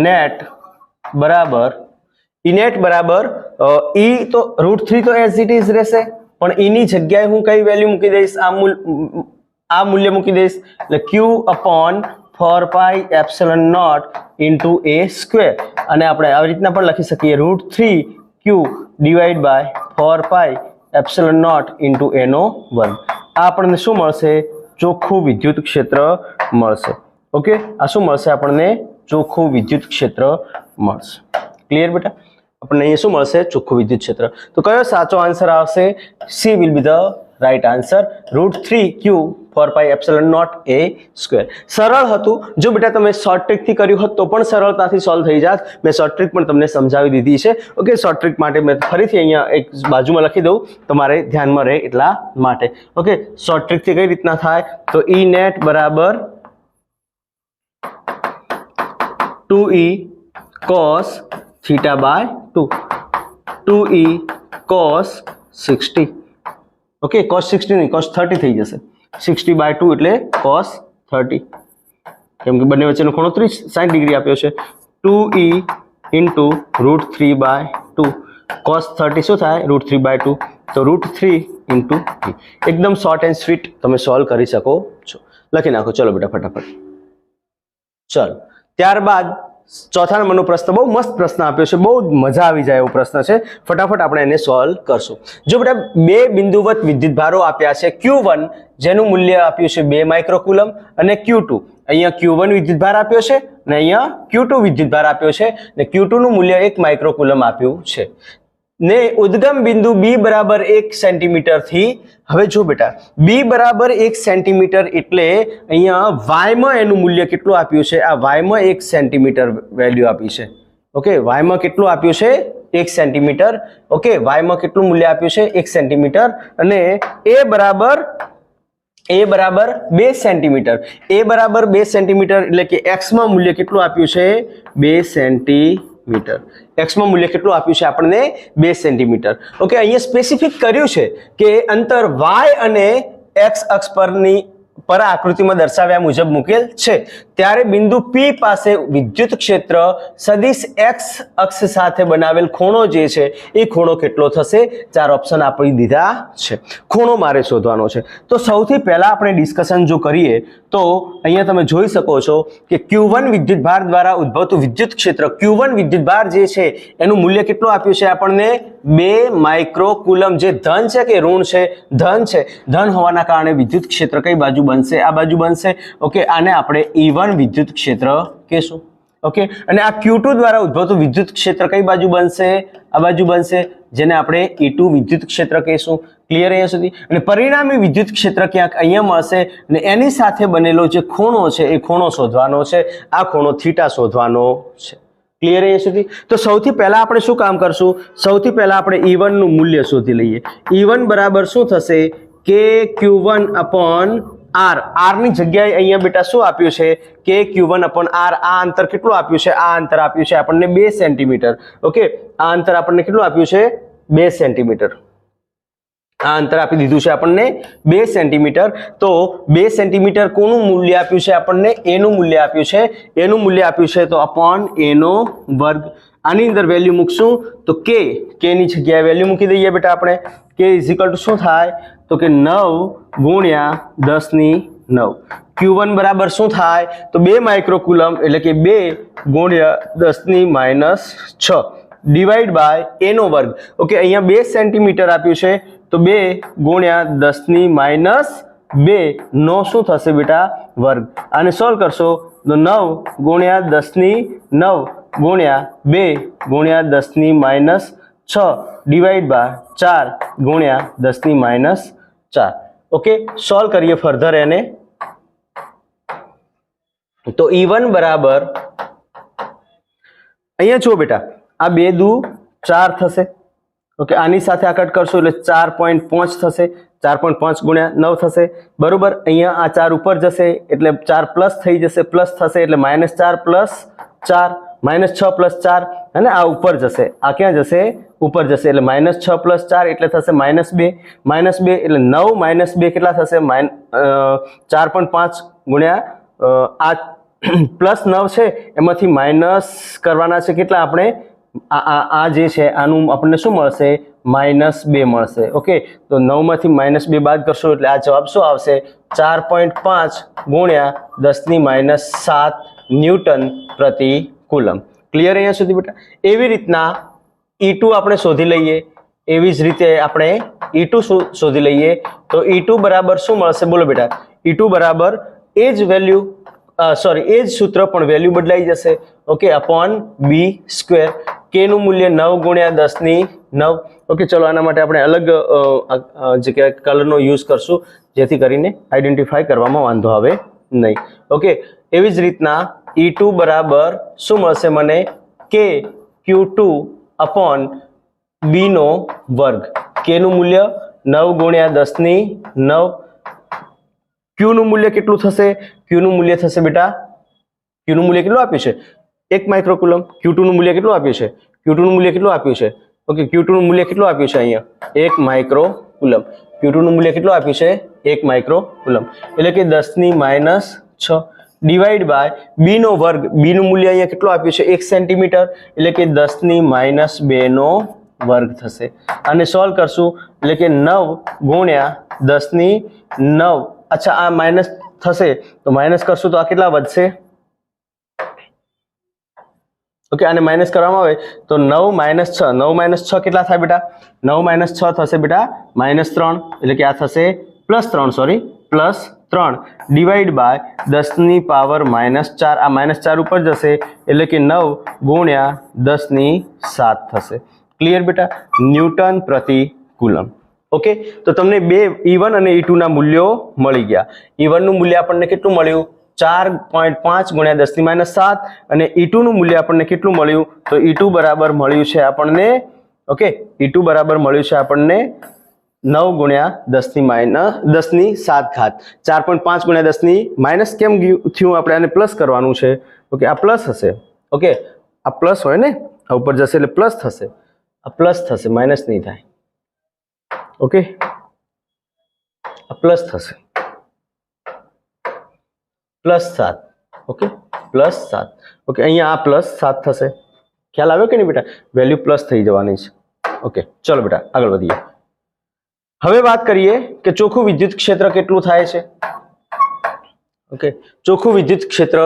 net બરાબર E તો √3 તો એઝ ઇટ ઇઝ રહેશે, પણ E ની જગ્યાએ હું કઈ વેલ્યુ મૂકી દઈશ? આ મૂલ્ય મૂકી દઈશ. એટલે Q upon 4 pi epsilon naught into A square. અને આપણે આવી રીતના પણ લખી શકીએ, √3Q divided by 4 pi epsilon naught into A નો વર્ગ. આ આપણને શું મળશે? ચોખ્ખું વિદ્યુત ક્ષેત્ર મળશે. ઓકે, આ શું મળશે આપણને? ચોખ્ખું વિદ્યુત ક્ષેત્ર મળશે. ક્લિયર બેટા? આપણને અહીંયા શું મળશે? ચોખ્ખું વિદ્યુત ક્ષેત્ર. તો કયો સાચો આન્સર આવશે? C will be the right answer. √3Q 4πε0 a square. સરળ હતું. જો બેટા તમે શોર્ટ ટ્રીકથી કર્યું હોત તો પણ સરળતાથી સોલ્વ થઈ જાત. મેં શોર્ટ ટ્રીક પણ તમને સમજાવી દીધી છે. ઓકે, શોર્ટ ટ્રીક માટે મેં ફરીથી અહીંયા એક બાજુમાં લખી દઉં, તમારે ધ્યાનમાં રહે એટલા માટે. ઓકે, શોર્ટ ટ્રીકથી કઈ રીતના થાય તો E net બરાબર 2e cos theta by 2, 2e cos 60. Okay, cos 60 નહીં, cos 30 થઈ જશે. 60 by 2 એટલે cos 30, કેમ કે બંને વચ્ચેનો ખૂણો 60 ડિગ્રી આપ્યો છે. 2e into √3 by 2, cos 30 શું થાય √3 by 2, તો √3 into 3. એકદમ શોર્ટ એન્ડ સ્વીટ તમે સોલ્વ કરી શકો છો. લખી નાખો ચલો બેટા ફટાફટ. ચલો, ત્યારબાદ ચોથા નંબરનો પ્રશ્ન બહુ મસ્ત પ્રશ્ન આપ્યો છે, બહુ મજા આવી જાય એવો પ્રશ્ન છે. ફટાફટ આપણે એને સોલ્વ કરશું. જો બેટા બે બિંદુવત વિદ્યુતભારો આપ્યા છે, Q1 જેનું મૂલ્ય આપ્યું છે 2 માઇક્રોકુલમ અને Q2, અહીંયા Q1 વિદ્યુતભાર આપ્યો છે અને અહીંયા Q2 વિદ્યુતભાર આપ્યો છે અને Q2 નું મૂલ્ય 1 માઇક્રોકુલમ આપ્યું છે ને ઉદ્ગમ બિંદુ B બરાબર 1 સેન્ટીમીટર થી, હવે જો બેટા B બરાબર 1 સેન્ટીમીટર એટલે અહીંયા y માં એનું મૂલ્ય કેટલું આપ્યું છે, આ y માં 1 સેન્ટીમીટર વેલ્યુ આપી છે. ઓકે, y માં કેટલું આપ્યું છે 1 સેન્ટીમીટર. ઓકે, y માં કેટલું મૂલ્ય આપ્યું છે 1 સેન્ટીમીટર અને a બરાબર 2 સેન્ટીમીટર. a બરાબર 2 સેન્ટીમીટર એટલે કે x માં મૂલ્ય કેટલું આપ્યું છે 2 સેન્ટીમીટર. x માં મૂલ્ય કેટલું આપ્યું છે આપણને 2 સેન્ટીમીટર. ઓકે, અહીંયા સ્પેસિફિક કર્યું છે કે અંતર y અને x અક્ષ પર આકૃતિમાં દર્શાવ્યા મુજબ મૂકેલ છે, ત્યારે બિંદુ P પાસે વિદ્યુત ક્ષેત્ર સદિશ x અક્ષ સાથે બનાવેલ ખૂણો જે છે એ ખૂણો કેટલો થશે? 4 ઓપ્શન આપી દીધા છે. ખૂણો મારે શોધવાનો છે. તો સૌથી પહેલા આપણે ડિસ્કશન જો કરીએ તો અહીંયા તમે જોઈ શકો છો કે Q1 વિદ્યુતભાર દ્વારા ઉદ્ભવતું વિદ્યુત ક્ષેત્ર, Q1 વિદ્યુતભાર જે છે એનું મૂલ્ય કેટલું આપ્યું છે આપણને 2 માઇક્રોકુલમ. જે ધન છે કે ઋણ છે? ધન છે. ધન હોવાના કારણે વિદ્યુત ક્ષેત્ર કઈ બાજુ બનશે? આ બાજુ બનશે. ઓકે, આને આપણે E1 વિદ્યુત ક્ષેત્ર કહેશું. ઓકે, અને આ Q2 દ્વારા ઉદ્ભવતું વિદ્યુત ક્ષેત્ર કઈ બાજુ બનશે? આ બાજુ બનશે, જેને આપણે E2 વિદ્યુત ક્ષેત્ર કહેશું. ક્લિયર અહીંયા સુધી? અને પરિણામી વિદ્યુત ક્ષેત્ર ક્યાંક અહીંયા મળશે અને એની સાથે બનેલો જે ખૂણો છે એ ખૂણો શોધવાનો છે. આ ખૂણો થીટા શોધવાનો છે. ક્લિયર અહીંયા સુધી? તો સૌથી પહેલા આપણે શું કામ કરશું? સૌથી પહેલા આપણે E1 નું મૂલ્ય શોધી લઈએ. E1 બરાબર શું થશે કે Q1 upon R. R ની જગ્યાએ અહીંયા બેટા શું આપ્યું છે કે Q1 upon R. આ અંતર કેટલું આપ્યું છે? આ અંતર આપ્યું છે આપણને 2 સેન્ટીમીટર. ઓકે, આ અંતર આપણને કેટલું આપ્યું છે 2 સેન્ટીમીટર. આ અંતર આપી દીધું છે આપણને 2 સેન્ટીમીટર. તો 2 સેન્ટીમીટર કોનું મૂલ્ય આપ્યું છે આપણને? a નું મૂલ્ય આપ્યું છે. a નું મૂલ્ય આપ્યું છે તો અપોન a નો વર્ગ. આની અંદર વેલ્યુ મૂકશું તો k ની જગ્યાએ વેલ્યુ મૂકી દઈએ બેટા આપણે. k = શું થાય તો કે 9 ગુણ્યા 10 ની 9. Q1 બરાબર શું થાય તો 2 માઇક્રોકુલમ એટલે કે 2 ગુણ્યા 10 ની -6 ડિવાઈડ બાય a નો વર્ગ. ઓકે, અહીંયા 2 સેન્ટીમીટર આપ્યું છે તો 2 ગુણ્યા 10 ની -2 નો શું થશે બેટા વર્ગ. આને સોલ્વ કરશો તો 9 ગુણ્યા 10 ની 9 ગુણ્યા 2 ગુણ્યા 10 ની -6 ડિવાઈડ બાય 4 ગુણ્યા 10 ની -4. ઓકે, સોલ્વ કરીએ ફર્ધર એને. તો E1 બરાબર અહીંયા જુઓ બેટા, આ 2 દુ 4 થશે. ઓકે, આની સાથે આ કટ કરશો એટલે 4.5 થશે. 4.5 ગુણ્યા 9 થશે. બરોબર, અહીંયા આ 4 ઉપર જશે એટલે 4 પ્લસ થઈ જશે, પ્લસ થશે એટલે -4 પ્લસ 4, -6 પ્લસ 4 અને આ ઉપર જશે. આ ક્યાં જશે? ઉપર જશે એટલે -6 પ્લસ 4 એટલે થશે -2. -2 એટલે 9 -2 કેટલા થશે? 4.5 ગુણ્યા આ પ્લસ 9 છે એમાંથી માઇનસ કરવાના છે કેટલા આપણે? આ જે છે આનું આપણને શું મળશે? -2 મળશે. ઓકે, તો 9 માંથી -2 બાદ કરશો એટલે આ જવાબ શું આવશે? 4.5 ગુણ્યા 10 ની -7 ન્યૂટન પ્રતિ કુલમ. ક્લિયર અહીંયા સુધી બેટા? એવી રીતના E2 આપણે શોધી લઈએ. એવી જ રીતે આપણે E2 શોધી લઈએ તો E2 બરાબર શું મળશે? બોલો બેટા. E2 બરાબર એ જ વેલ્યુ, એ જ સૂત્ર પણ વેલ્યુ બદલાઈ જશે. Okay, upon B square. k નું મૂલ્ય 9 ગુણ્યા 10 ની 9. ઓકે, ચલો આના માટે આપણે અલગ જે કે કલરનો યુઝ કરશું જેથી કરીને આઈડેન્ટિફાઈ કરવામાં વાંધો આવે નહીં. ઓકે, એવી જ રીતના E2 બરાબર શું મળશે મને? k Q2 અપોન b નો વર્ગ. k નું મૂલ્ય 9 ગુણ્યા 10 ની 9. q નું મૂલ્ય કેટલું થશે? q નું મૂલ્ય થશે બેટા, q નું મૂલ્ય કેટલું આપ્યું છે? 1 માઇક્રોકુલમ. Q2 નું મૂલ્ય કેટલું આપ્યું છે? Q2 નું મૂલ્ય કેટલું આપ્યું છે? ઓકે, Q2 નું મૂલ્ય કેટલું આપ્યું છે અહીંયા? 1 માઇક્રોકુલમ. Q2 નું મૂલ્ય કેટલું આપ્યું છે? 1 માઇક્રોકુલમ. એટલે કે 10 ની -6 ડિવાઈડ બાય b નો વર્ગ. b નું મૂલ્ય અહીંયા કેટલું આપ્યું છે? 1 સેન્ટીમીટર. એટલે કે 10 ની -2 નો વર્ગ થશે. આને સોલ્વ કરશું એટલે કે 9 ગુણ્યા 10 ની 9. અચ્છા, આ માઇનસ થશે તો માઇનસ કરશું તો આ કેટલા વધશે? ઓકે, આને માઇનસ કરવામાં આવે તો 9 - 6. 9 - 6 કેટલા થાય બેટા? 9 - 6 થશે બેટા -3. એટલે કે આ થશે +3, સોરી +3 ડિવાઈડ બાય 10 ની પાવર -4. આ -4 ઉપર જશે એટલે કે 9 ગુણ્યા 10 ની 7 થશે. ક્લિયર બેટા? ન્યૂટન પ્રતિ કુલમ. ઓકે, તો તમને બે E1 અને E2 ના મૂલ્યો મળી ગયા. E1 નું મૂલ્ય આપણને કેટલું મળ્યું? 4.5 ગુણ્યા 10 ની -7. અને E2 નું મૂલ્ય આપણને કેટલું મળ્યું? તો E2 બરાબર મળ્યું છે આપણને, ઓકે, E2 બરાબર મળ્યું છે આપણને 9 ગુણ્યા 10 ની 7 ઘાત. 4.5 ગુણ્યા 10 ની માઇનસ કેમ થયું? આપણે આને પ્લસ કરવાનું છે. ઓકે, આ પ્લસ હશે. ઓકે, આ પ્લસ હોય ને, આ ઉપર જશે એટલે પ્લસ થશે. આ પ્લસ થશે, માઇનસ નહીં થાય. ઓકે, આ પ્લસ થશે, +7. ઓકે, +7. ઓકે, અહીંયા આ +7 થશે. ખ્યાલ આવ્યો કે નહીં બેટા? વેલ્યુ પ્લસ થઈ જવાની છે. ઓકે, ચલો બેટા આગળ વધીએ. હવે વાત કરીએ કે ચોખ્ખું વિદ્યુત ક્ષેત્ર કેટલું થાય છે. ઓકે, ચોખ્ખું વિદ્યુત ક્ષેત્ર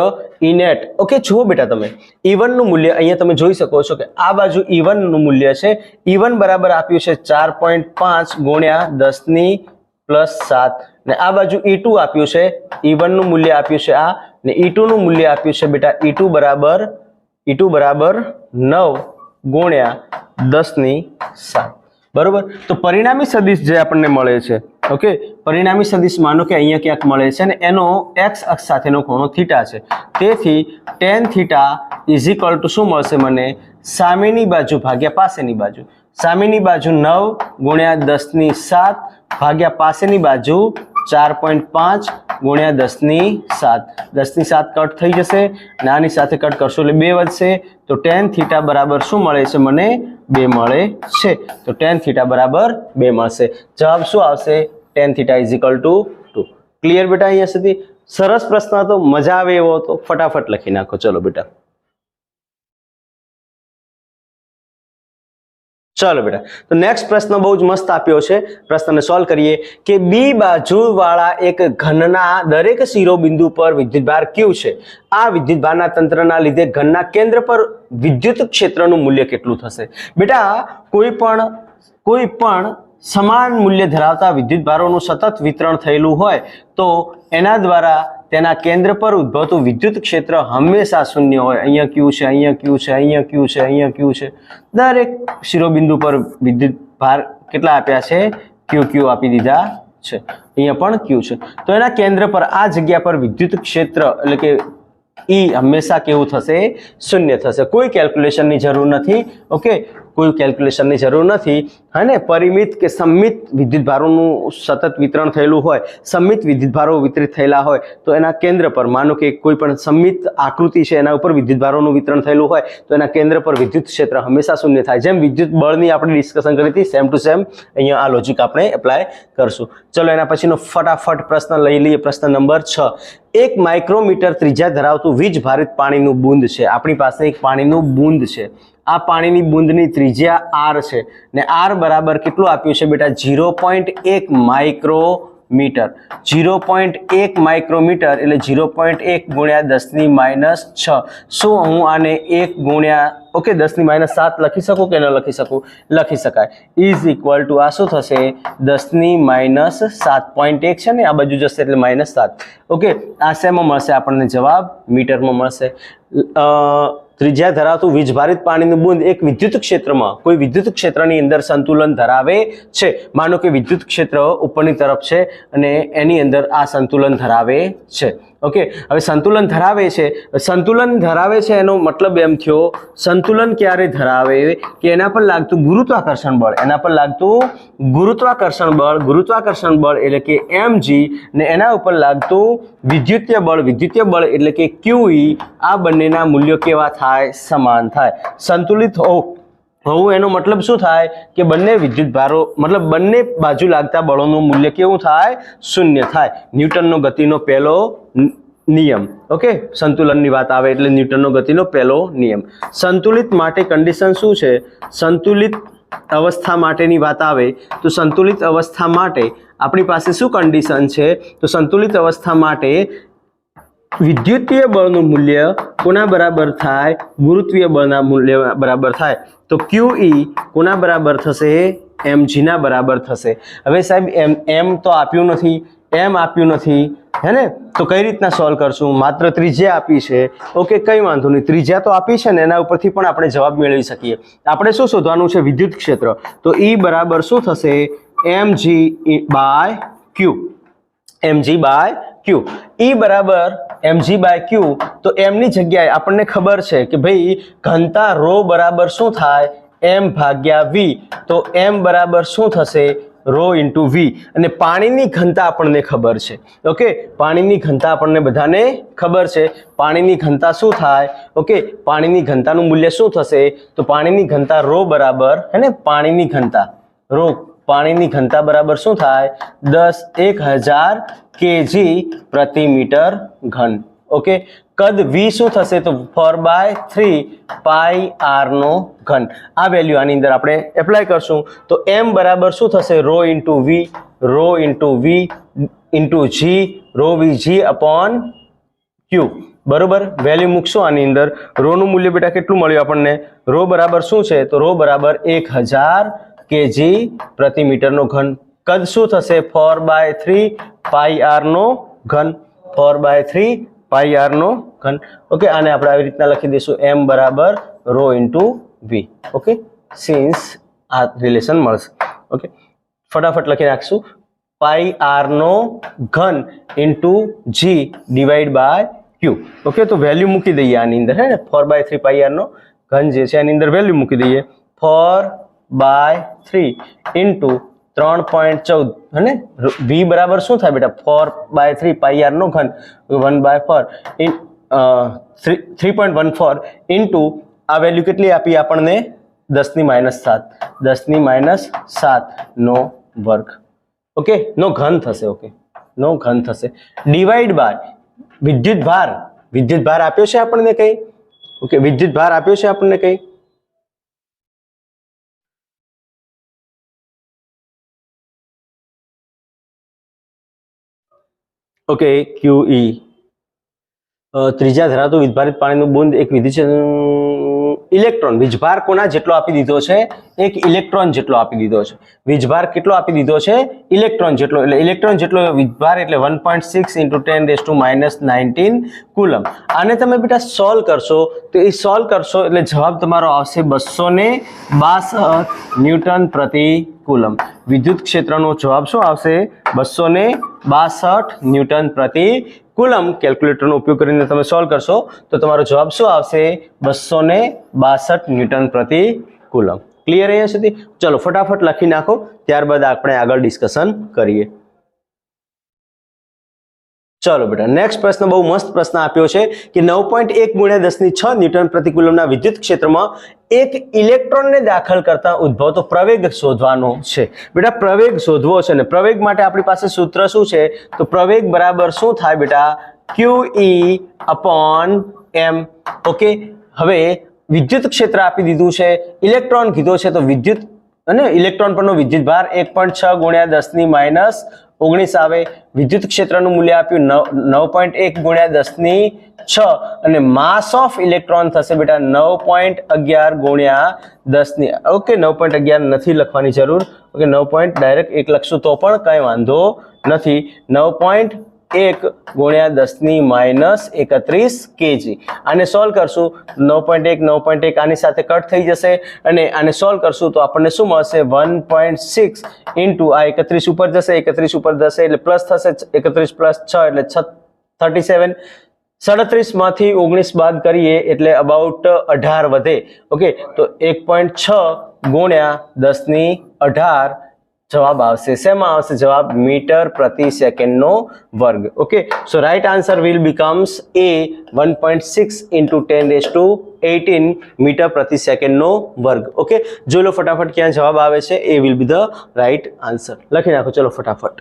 E net. ઓકે, જુઓ બેટા તમે E1 નું મૂલ્ય અહીંયા તમે જોઈ શકો છો કે આ બાજુ E1 નું મૂલ્ય છે. E1 બરાબર આપ્યું છે 4.5 ગુણ્યા 10 ની +7. ને આ બાજુ E2 આપ્યું છે. E1 નું મૂલ્ય આપ્યું છે આ, ને E2 નું મૂલ્ય આપ્યું છે બેટા E2 બરાબર 9 ગુણ્યા 10 ની 7. બરોબર? તો પરિણામી સદિશ જે આપણને મળે છે, ઓકે, પરિણામી સદિશ માનો કે અહીંયા ક્યાંક મળે છે ને એનો x અક્ષ સાથેનો ખૂણો થીટા છે. તેથી tan theta is equal two શું મળશે મને? સામેની બાજુ ભાગ્યા પાસેની બાજુ. સામેની બાજુ 9 ગુણ્યા 10 ની 7 ભાગ્યા પાસેની બાજુ 4.5 ગુણ્યા 10 ની 7. 10 ની 7 કટ થઈ જશે અને આની સાથે કટ કરશો એટલે 2 વધશે. તો tan થીટા બરાબર શું મળે છે મને? 2 મળે છે. તો tan થીટા બરાબર 2 મળશે. જવાબ શું આવશે? tan theta is equal two 2. Clear બેટા? અહીંયા સુધી સરસ પ્રશ્ન હતો, મજા આવે એવો હતો. ફટાફટ લખી નાખો. ચલો બેટા, ચલો બેટા, તો નેક્સ્ટ પ્રશ્ન બહુ જ મસ્ત આપ્યો છે. પ્રશ્નને સોલ્વ કરીએ કે બી બાજુ વાળા એક ઘનના દરેક શિરોબિંદુ પર વિદ્યુતભાર Q છે. આ વિદ્યુતભારના તંત્રના લીધે ઘનના કેન્દ્ર પર વિદ્યુત ક્ષેત્રનું મૂલ્ય કેટલું થશે? બેટા, કોઈ પણ સમાન મૂલ્ય ધરાવતા વિદ્યુતભારોનું સતત વિતરણ થયેલું હોય તો એના દ્વારા તેના કેન્દ્ર પર ઉદ્ભવતું વિદ્યુત ક્ષેત્ર હંમેશા શૂન્ય હોય. અહીંયા Q છે, અહીંયા Q છે, અહીંયા Q છે, અહીંયા Q છે. દરેક શિરોબિંદુ પર વિદ્યુતભાર કેટલા આપ્યા છે? Q આપી દીધા છે. અહીંયા પણ Q છે. તો એના કેન્દ્ર પર આ જગ્યા પર વિદ્યુત ક્ષેત્ર એટલે કે E હંમેશા કેવું થશે? શૂન્ય થશે. કોઈ કેલ્ક્યુલેશનની જરૂર નથી. ઓકે, કોઈ કેલ્ક્યુલેશનની જરૂર નથી. હા ને, પરિમિત કે સમમિત વિદ્યુતભારોનું સતત વિતરણ થયેલું હોય, સમમિત વિદ્યુતભારો વિતરિત થયેલા હોય તો એના કેન્દ્ર પર, માનો કે કોઈ પણ સમમિત આકૃતિ છે એના ઉપર વિદ્યુતભારોનું વિતરણ થયેલું હોય તો એના કેન્દ્ર પર વિદ્યુત ક્ષેત્ર હંમેશા શૂન્ય થાય. જેમ વિદ્યુત બળની આપણે ડિસ્કશન કરી હતી, સેમ ટુ સેમ અહીંયા આ લોજિક આપણે એપ્લાય કરશું. ચલો એના પછીનો ફટાફટ પ્રશ્ન લઈ લઈએ. પ્રશ્ન નંબર 6. 1 માઇક્રોમીટર ત્રિજ્યા ધરાવતું વીજ ભારિત પાણીનું બુંદ છે. આપણી પાસે એક પાણીનું બુંદ છે. આ પાણીની બુંદની ત્રિજ્યા r છે ને r બરાબર કેટલું આપ્યું છે બેટા? 0.1 માઇક્રોમીટર. 0.1 માઇક્રોમીટર એટલે 0.1 ગુણ્યા 10 ની -6. શું હું આને 1 ગુણ્યા 10 ની -7 લખી શકું કે ન લખી શકું? લખી શકાય. ઇઝ ઇક્વલ ટુ આ શું થશે? 10 ની -7.1 છે ને, આ બાજુ જશે એટલે -7. ઓકે, આ શેમાં મળશે આપણને જવાબ? મીટરમાં મળશે. ત્રિજ્યા ધરાવતું વીજભારિત પાણીનું બુંદ એક વિદ્યુત ક્ષેત્રમાં કોઈ વિદ્યુત ક્ષેત્રની અંદર સંતુલન ધરાવે છે. માનો કે વિદ્યુત ક્ષેત્ર ઉપરની તરફ છે અને એની અંદર આ સંતુલન ધરાવે છે. ઓકે, હવે સંતુલન ધરાવે છે એનો મતલબ એમ થયો સંતુલન ક્યારે ધરાવે કે એના પર લાગતું ગુરુત્વાકર્ષણ બળ એટલે કે mg ને એના ઉપર લાગતું વિદ્યુતીય બળ એટલે કે QE, આ બંનેના મૂલ્યો કેવા થાય? સમાન થાય. સંતુલિત હોવું એનો મતલબ શું થાય કે બંને વિદ્યુત ભારો મતલબ બંને બાજુ લાગતા બળોનું મૂલ્ય કેવું થાય? શૂન્ય થાય. ન્યૂટનનો ગતિનો પહેલો નિયમ. ઓકે, સંતુલનની વાત આવે એટલે ન્યૂટનનો ગતિનો પહેલો નિયમ. સંતુલિત માટે કન્ડિશન શું છે? સંતુલિત અવસ્થા માટેની વાત આવે તો સંતુલિત અવસ્થા માટે આપણી પાસે શું કન્ડિશન છે? તો સંતુલિત અવસ્થા માટે વિદ્યુતીય બળનું મૂલ્ય કોના બરાબર થાય? ગુરુત્વીય બળના મૂલ્ય બરાબર થાય. તો QE કોના બરાબર થશે? mg ના બરાબર થશે. હવે સાહેબ m તો આપ્યું નથી, m આપ્યું નથી, હે ને? તો કઈ રીતના સોલ્વ કરશું? માત્ર ત્રિજ્યા આપી છે. ઓકે, કઈ વાંધો નહીં, ત્રિજ્યા તો આપી છે ને એના ઉપરથી પણ આપણે જવાબ મેળવી શકીએ. આપણે શું શોધવાનું છે? વિદ્યુત ક્ષેત્ર. તો E બરાબર શું થશે? mg by q. E બરાબર mg બાય q. તો m ની જગ્યાએ આપણને ખબર છે કે ભાઈ ઘનતા ρ બરાબર શું થાય? m ભાગ્યા v. તો m બરાબર શું થશે? ρ ઇન્ટુ v. અને પાણીની ઘનતા આપણને ખબર છે. ઓકે, પાણીની ઘનતા આપણને બધાને ખબર છે. પાણીની ઘનતા શું થાય? ઓકે, પાણીની ઘનતાનું મૂલ્ય શું થશે? તો પાણીની ઘનતા ρ બરાબર, હે ને? પાણીની ઘનતા બરાબર શું થાય? 10,000 kg પ્રતિ મીટર ઘન. ઓકે, કદ v શું થશે? તો 4/3 પાઈ r નો ઘન. આ વેલ્યુ આની અંદર આપણે એપ્લાય કરશું તો m બરાબર શું થશે? ρ into v into g, ρVg upon q. બરોબર, વેલ્યુ મૂકશું આની અંદર. ρ નું મૂલ્ય બેટા કેટલું મળ્યું આપણને? ρ બરાબર શું છે? તો ρ બરાબર 1000 kg પ્રતિ મીટરનો ઘન. કદ શું થશે? 4/3 પાઈ r નો ઘન. 4/3 પાઈ r નો ઘન. ઓકે, આને આપણે આવી રીતના લખી દઈશું m બરાબર ρ ઇન્ટુ v. ઓકે, સિન્સ આ રિલેશન મળશે. ઓકે, ફટાફટ લખી નાખશું. પાઈ r નો ઘન into g divide by q. Okay, તો વેલ્યુ મૂકી દઈએ આની અંદર, હે ને? 4/3 પાઈ r નો ઘન જે છે એની અંદર વેલ્યુ મૂકી દઈએ. 4/3 ઇન્ટુ 3.14, હે ને? v બરાબર શું થાય બેટા? 4/3 પાઈ r નો ઘન 1/4 3.14 ઇન્ટુ આ વેલ્યુ કેટલી આપી આપણને? 10⁻7 નો વર્ગ. ઓકે, નો ઘન થશે. ઓકે, નો ઘન થશે ડિવાઈડ બાય વિદ્યુત ભાર આપ્યો છે આપણને કઈ? ઓકે, વિદ્યુત ભાર આપ્યો છે આપણને કઈ? ઓકે, QE ત્રિજ્યા ધરાવતું વીજભારિત પાણીનું બુંદ એક ઇલેક્ટ્રોન. વીજભાર કોના જેટલો આપી દીધો છે? એક ઇલેક્ટ્રોન જેટલો આપી દીધો છે. વીજભાર કેટલો આપી દીધો છે? ઇલેક્ટ્રોન જેટલો. એટલે ઇલેક્ટ્રોન જેટલો વીજભાર એટલે 1.6 × 10⁻⁹ કુલમ. આને તમે બેટા સોલ્વ કરશો તો એ સોલ્વ કરશો એટલે જવાબ તમારો આવશે 262 ન્યૂટન પ્રતિ કુલમ. વિદ્યુત ક્ષેત્રનો જવાબ શું આવશે? 262 ન્યૂટન પ્રતિ કુલમ. કેલ્ક્યુલેટરનો ઉપયોગ કરીને તમે સોલ્વ કરશો તો તમારો જવાબ શું આવશે? 262 ન્યૂટન પ્રતિ કુલમ. ક્લિયર અહીંયા સુધી? ચલો ફટાફટ લખી નાખો, ત્યારબાદ આપણે આગળ ડિસ્કશન કરીએ. ચલો બેટા, નેક્સ્ટ પ્રશ્ન બહુ મસ્ત પ્રશ્ન આપ્યો છે કે 9.1 × 10⁶ ન્યૂટન પ્રતિ કુલમના વિદ્યુત ક્ષેત્રમાં એક ઇલેક્ટ્રોનને દાખલ કરતા ઉદ્ભવતો પ્રવેગ શોધવાનો છે. બેટા, પ્રવેગ શોધવો છે ને પ્રવેગ માટે આપણી પાસે સૂત્ર શું છે? તો પ્રવેગ બરાબર શું થાય બેટા? QE upon m. ઓકે, હવે વિદ્યુત ક્ષેત્ર આપી દીધું છે, ઇલેક્ટ્રોન કીધો છે, તો વિદ્યુત અને ઇલેક્ટ્રોન પરનો વિદ્યુત ભાર 1.6 × 10⁻19 આવે. વિદ્યુત ક્ષેત્રનું મૂલ્ય આપ્યું 9.1 × 10⁶ અને માસ ઓફ ઇલેક્ટ્રોન થશે બેટા 9.11 × 10. ઓકે, 9.11 નથી લખવાની જરૂર. ઓકે, 9 ડાયરેક્ટ 1 લખશું તો પણ કઈ વાંધો નથી. 9. 1 ગુણ્યા 10⁻31 kg. આને સોલ્વ કરશું 9.1 9.1 આની સાથે કટ થઈ જશે અને આને સોલ્વ કરશું તો આપણને શું મળશે 1.6 ઇન્ટુ આ 31 ઉપર જશે 31 ઉપર જશે એટલે પ્લસ થશે 31 પ્લસ 6 એટલે 37 37 માંથી 19 બાદ કરીએ એટલે અબાઉટ 18 વધે. ઓકે તો 1.6 ગુણ્યા 10⁻18 જવાબ આવશે. શેમાં આવશે જવાબ? મીટર પ્રતિ સેકન્ડનો વર્ગ. Okay so right answer will becomes A 1.6 into 10⁻18 metre પ્રતિ સેકન્ડનો વર્ગ. ઓકે જોઈ લો ફટાફટ ક્યાં જવાબ આવે છે. A will be the right answer. લખી નાખો ચલો ફટાફટ.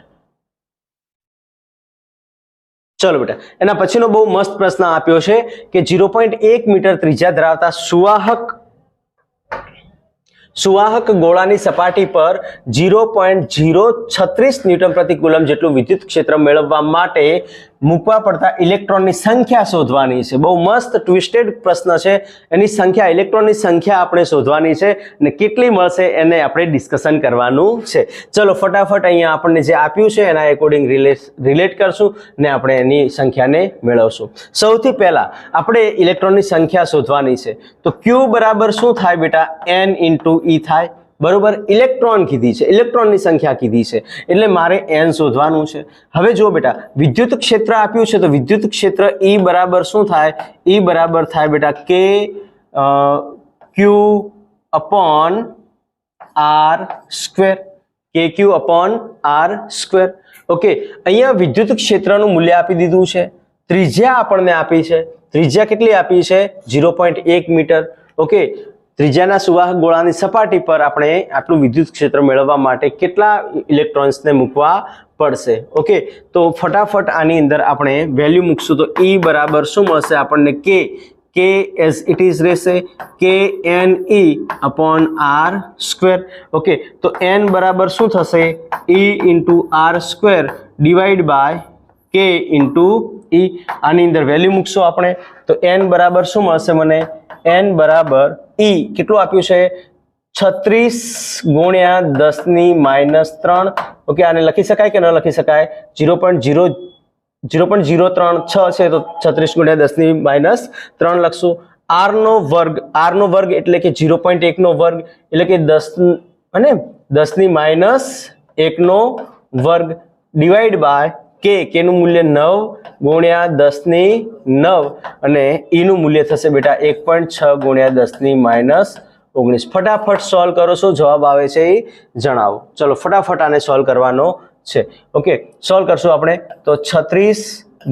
ચલો બેટા એના પછીનો બહુ મસ્ત પ્રશ્ન આપ્યો છે કે 0.1 મીટર ત્રિજ્યા ધરાવતા સુવાહક ગોળાની સપાટી પર 0.036 ન્યૂટન પ્રતિ કુલમ જેટલું વિદ્યુત ક્ષેત્ર મેળવવા માટે મૂકવા પડતા ઇલેક્ટ્રોનની સંખ્યા શોધવાની છે. બહુ મસ્ત ટ્વિસ્ટેડ પ્રશ્ન છે. એની સંખ્યા ઇલેક્ટ્રોનની સંખ્યા આપણે શોધવાની છે અને કેટલી મળશે એને આપણે ડિસ્કશન કરવાનું છે. ચલો ફટાફટ અહીંયા આપણને જે આપ્યું છે એના એકોર્ડિંગ રિલેટ કરશું ને આપણે એની સંખ્યાને મેળવશું. સૌથી પહેલા આપણે ઇલેક્ટ્રોનની સંખ્યા શોધવાની છે તો Q બરાબર શું થાય બેટા? N ઇન્ટુ E થાય. બરોબર ઇલેક્ટ્રોન કીધી છે, ઇલેક્ટ્રોનની સંખ્યા કીધી છે એટલે મારે n શોધવાનું છે. હવે જો બેટા વિદ્યુત ક્ષેત્ર આપ્યું છે તો વિદ્યુત ક્ષેત્ર E બરાબર શું થાય? E બરાબર થાય બેટા K Q upon R square. KQ upon R square. Okay અહીંયા વિદ્યુત ક્ષેત્રનું મૂલ્ય આપી દીધું છે. ત્રિજ્યા આપણને આપી છે. ત્રિજ્યા કેટલી આપી છે? 0.1 મીટર. ઓકે ત્રિજ્યાના સુવાહક ગોળાની સપાટી પર આપણે આટલું વિદ્યુત ક્ષેત્ર મેળવવા માટે કેટલા ઇલેક્ટ્રોન્સને મૂકવા પડશે? ઓકે તો ફટાફટ આની અંદર આપણે વેલ્યુ મૂકશું તો E બરાબર શું મળશે આપણને? K એઝ ઇટ ઇઝ રહેશે KNE upon R square. Okay તો N બરાબર શું થશે? E into R square divide by K into E. આની અંદર વેલ્યુ મૂકશું આપણે તો N બરાબર શું મળશે મને? N બરાબર E કેટલું આપ્યું છે? 36 ગુણ્યા 10⁻³ ઓકે આને લખી શકાય કે ન લખી શકાય? 0.036 છે તો 36 ગુણ્યા 10⁻³ લખશું. R નો વર્ગ એટલે કે 0.1 નો વર્ગ એટલે કે 10 અને 10⁻1 નો વર્ગ ડિવાઈડ બાય K નું મૂલ્ય 9 ગુણ્યા 10⁹ અને E નું મૂલ્ય થશે બેટા 1.6 ગુણ્યા 10⁻19. ફટાફટ સોલ્વ કરો છો જવાબ આવે છે એ જણાવો. ચલો ફટાફટ આને સોલ્વ કરવાનો છે. ઓકે સોલ્વ કરશું આપણે તો 36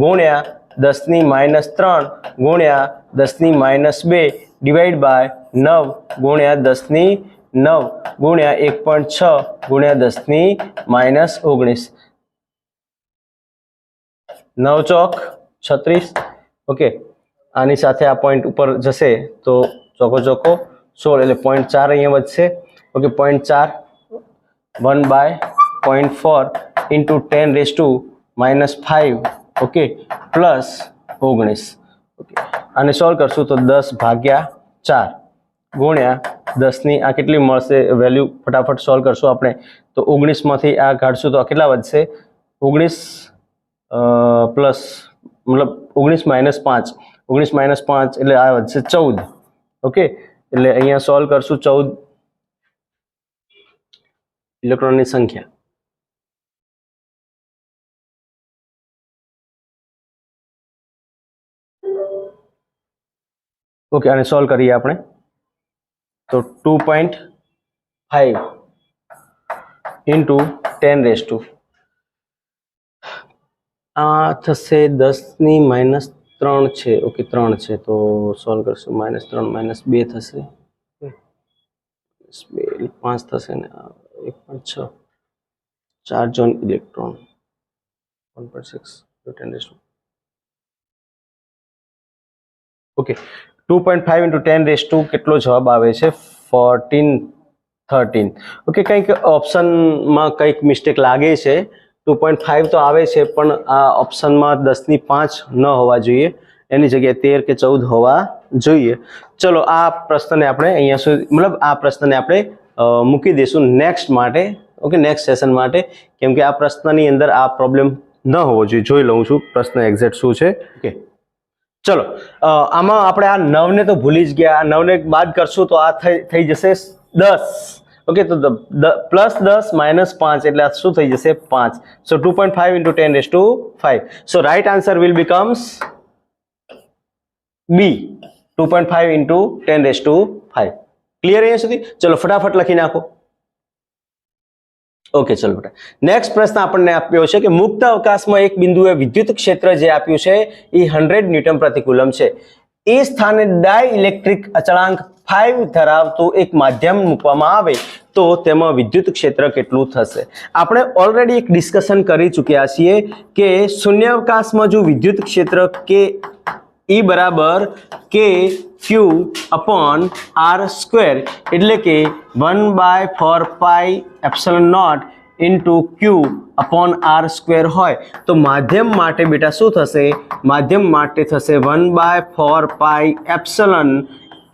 ગુણ્યા 10⁻³ ગુણ્યા 10⁻2 ડિવાઈડ બાય 9 ગુણ્યા 10⁹ ગુણ્યા 1.6 ગુણ્યા 10⁻19. 9 ચોક 36. ઓકે આની સાથે આ પોઈન્ટ ઉપર જશે તો ચોકો 16 એટલે 0.4 અહીંયા વધશે. Okay 0.4 1/0.4 into 10⁻⁻5 okay plus 19. Okay આને સોલ્વ કરશું તો 10/4 ગુણ્યા 10 આ કેટલી મળશે વેલ્યુ? ફટાફટ સોલ્વ કરશું આપણે તો 19 માંથી આ કાઢશું તો કેટલા વધશે? 19 પ્લસ મતલબ 19 - 5 19 - 5 એટલે આ વધશે 14. ઓકે એટલે અહીંયા સોલ્વ કરશું 14 ઇલેક્ટ્રોનની સંખ્યા. ઓકે આને સોલ્વ કરીએ આપણે તો 2.5 ઇન્ટુ 10⁻². આ થશે 10⁻³ છે. ઓકે 3 છે તો સોલ્વ કરશું -3 - 2 થશે 5 થશે ને 1.6 charge on electron 1.6 10⁻². Okay 2.5 into 10⁻² કેટલો જવાબ આવે છે? 13. ઓકે કંઈક ઓપ્શનમાં કંઈક મિસ્ટેક લાગે છે. 2.5 તો આવે છે પણ આ ઓપ્શનમાં 10⁵ ન હોવા જોઈએ, એની જગ્યાએ 13 કે 14 હોવા જોઈએ. ચલો આ પ્રશ્નને આપણે અહીંયા સુધી મતલબ આ પ્રશ્નને આપણે મૂકી દઈશું નેક્સ્ટ માટે. ઓકે નેક્સ્ટ સેશન માટે, કેમ કે આ પ્રશ્નની અંદર આ પ્રોબ્લેમ ન હોવો જોઈએ. જોઈ લઉં છું પ્રશ્ન એક્ઝેક્ટ શું છે. ઓકે ચલો આમાં આપણે આ 9 ને તો ભૂલી જ ગયા. આ 9 ને બાદ કરશું તો આ થઈ જશે 10. ઓકે તો +10 -5 એટલે આ શું થઈ જશે 5. સો 2.5 into 10⁵. So right answer will becomes B 2.5 into 10⁵. Clear અહીંયા સુધી? ચલો ફટાફટ લખી નાખો. ઓકે ચલો બેટા નેક્સ્ટ પ્રશ્ન આપણને આપ્યો છે કે મુક્ત અવકાશમાં એક બિંદુએ વિદ્યુત ક્ષેત્ર જે આપ્યું છે એ 100 ન્યૂટન પ્રતિ કુલમ છે. એ સ્થાને ડાઇલેક્ટ્રિક અચળાંક 5 ધરાવતું એક માધ્યમ મૂકવામાં આવે તો તેમાં વિદ્યુત ક્ષેત્ર કેટલું થશે? આપણે ઓલરેડી એક ડિસ્કશન કરી ચૂક્યા છીએ કે શૂન્યાવકાશમાં જો વિદ્યુત ક્ષેત્ર કે E બરાબર KQ/R² એટલે કે 1/4πε0 into Q/R² હોય તો માધ્યમ માટે બેટા શું થશે? માધ્યમ માટે થશે 1/4πε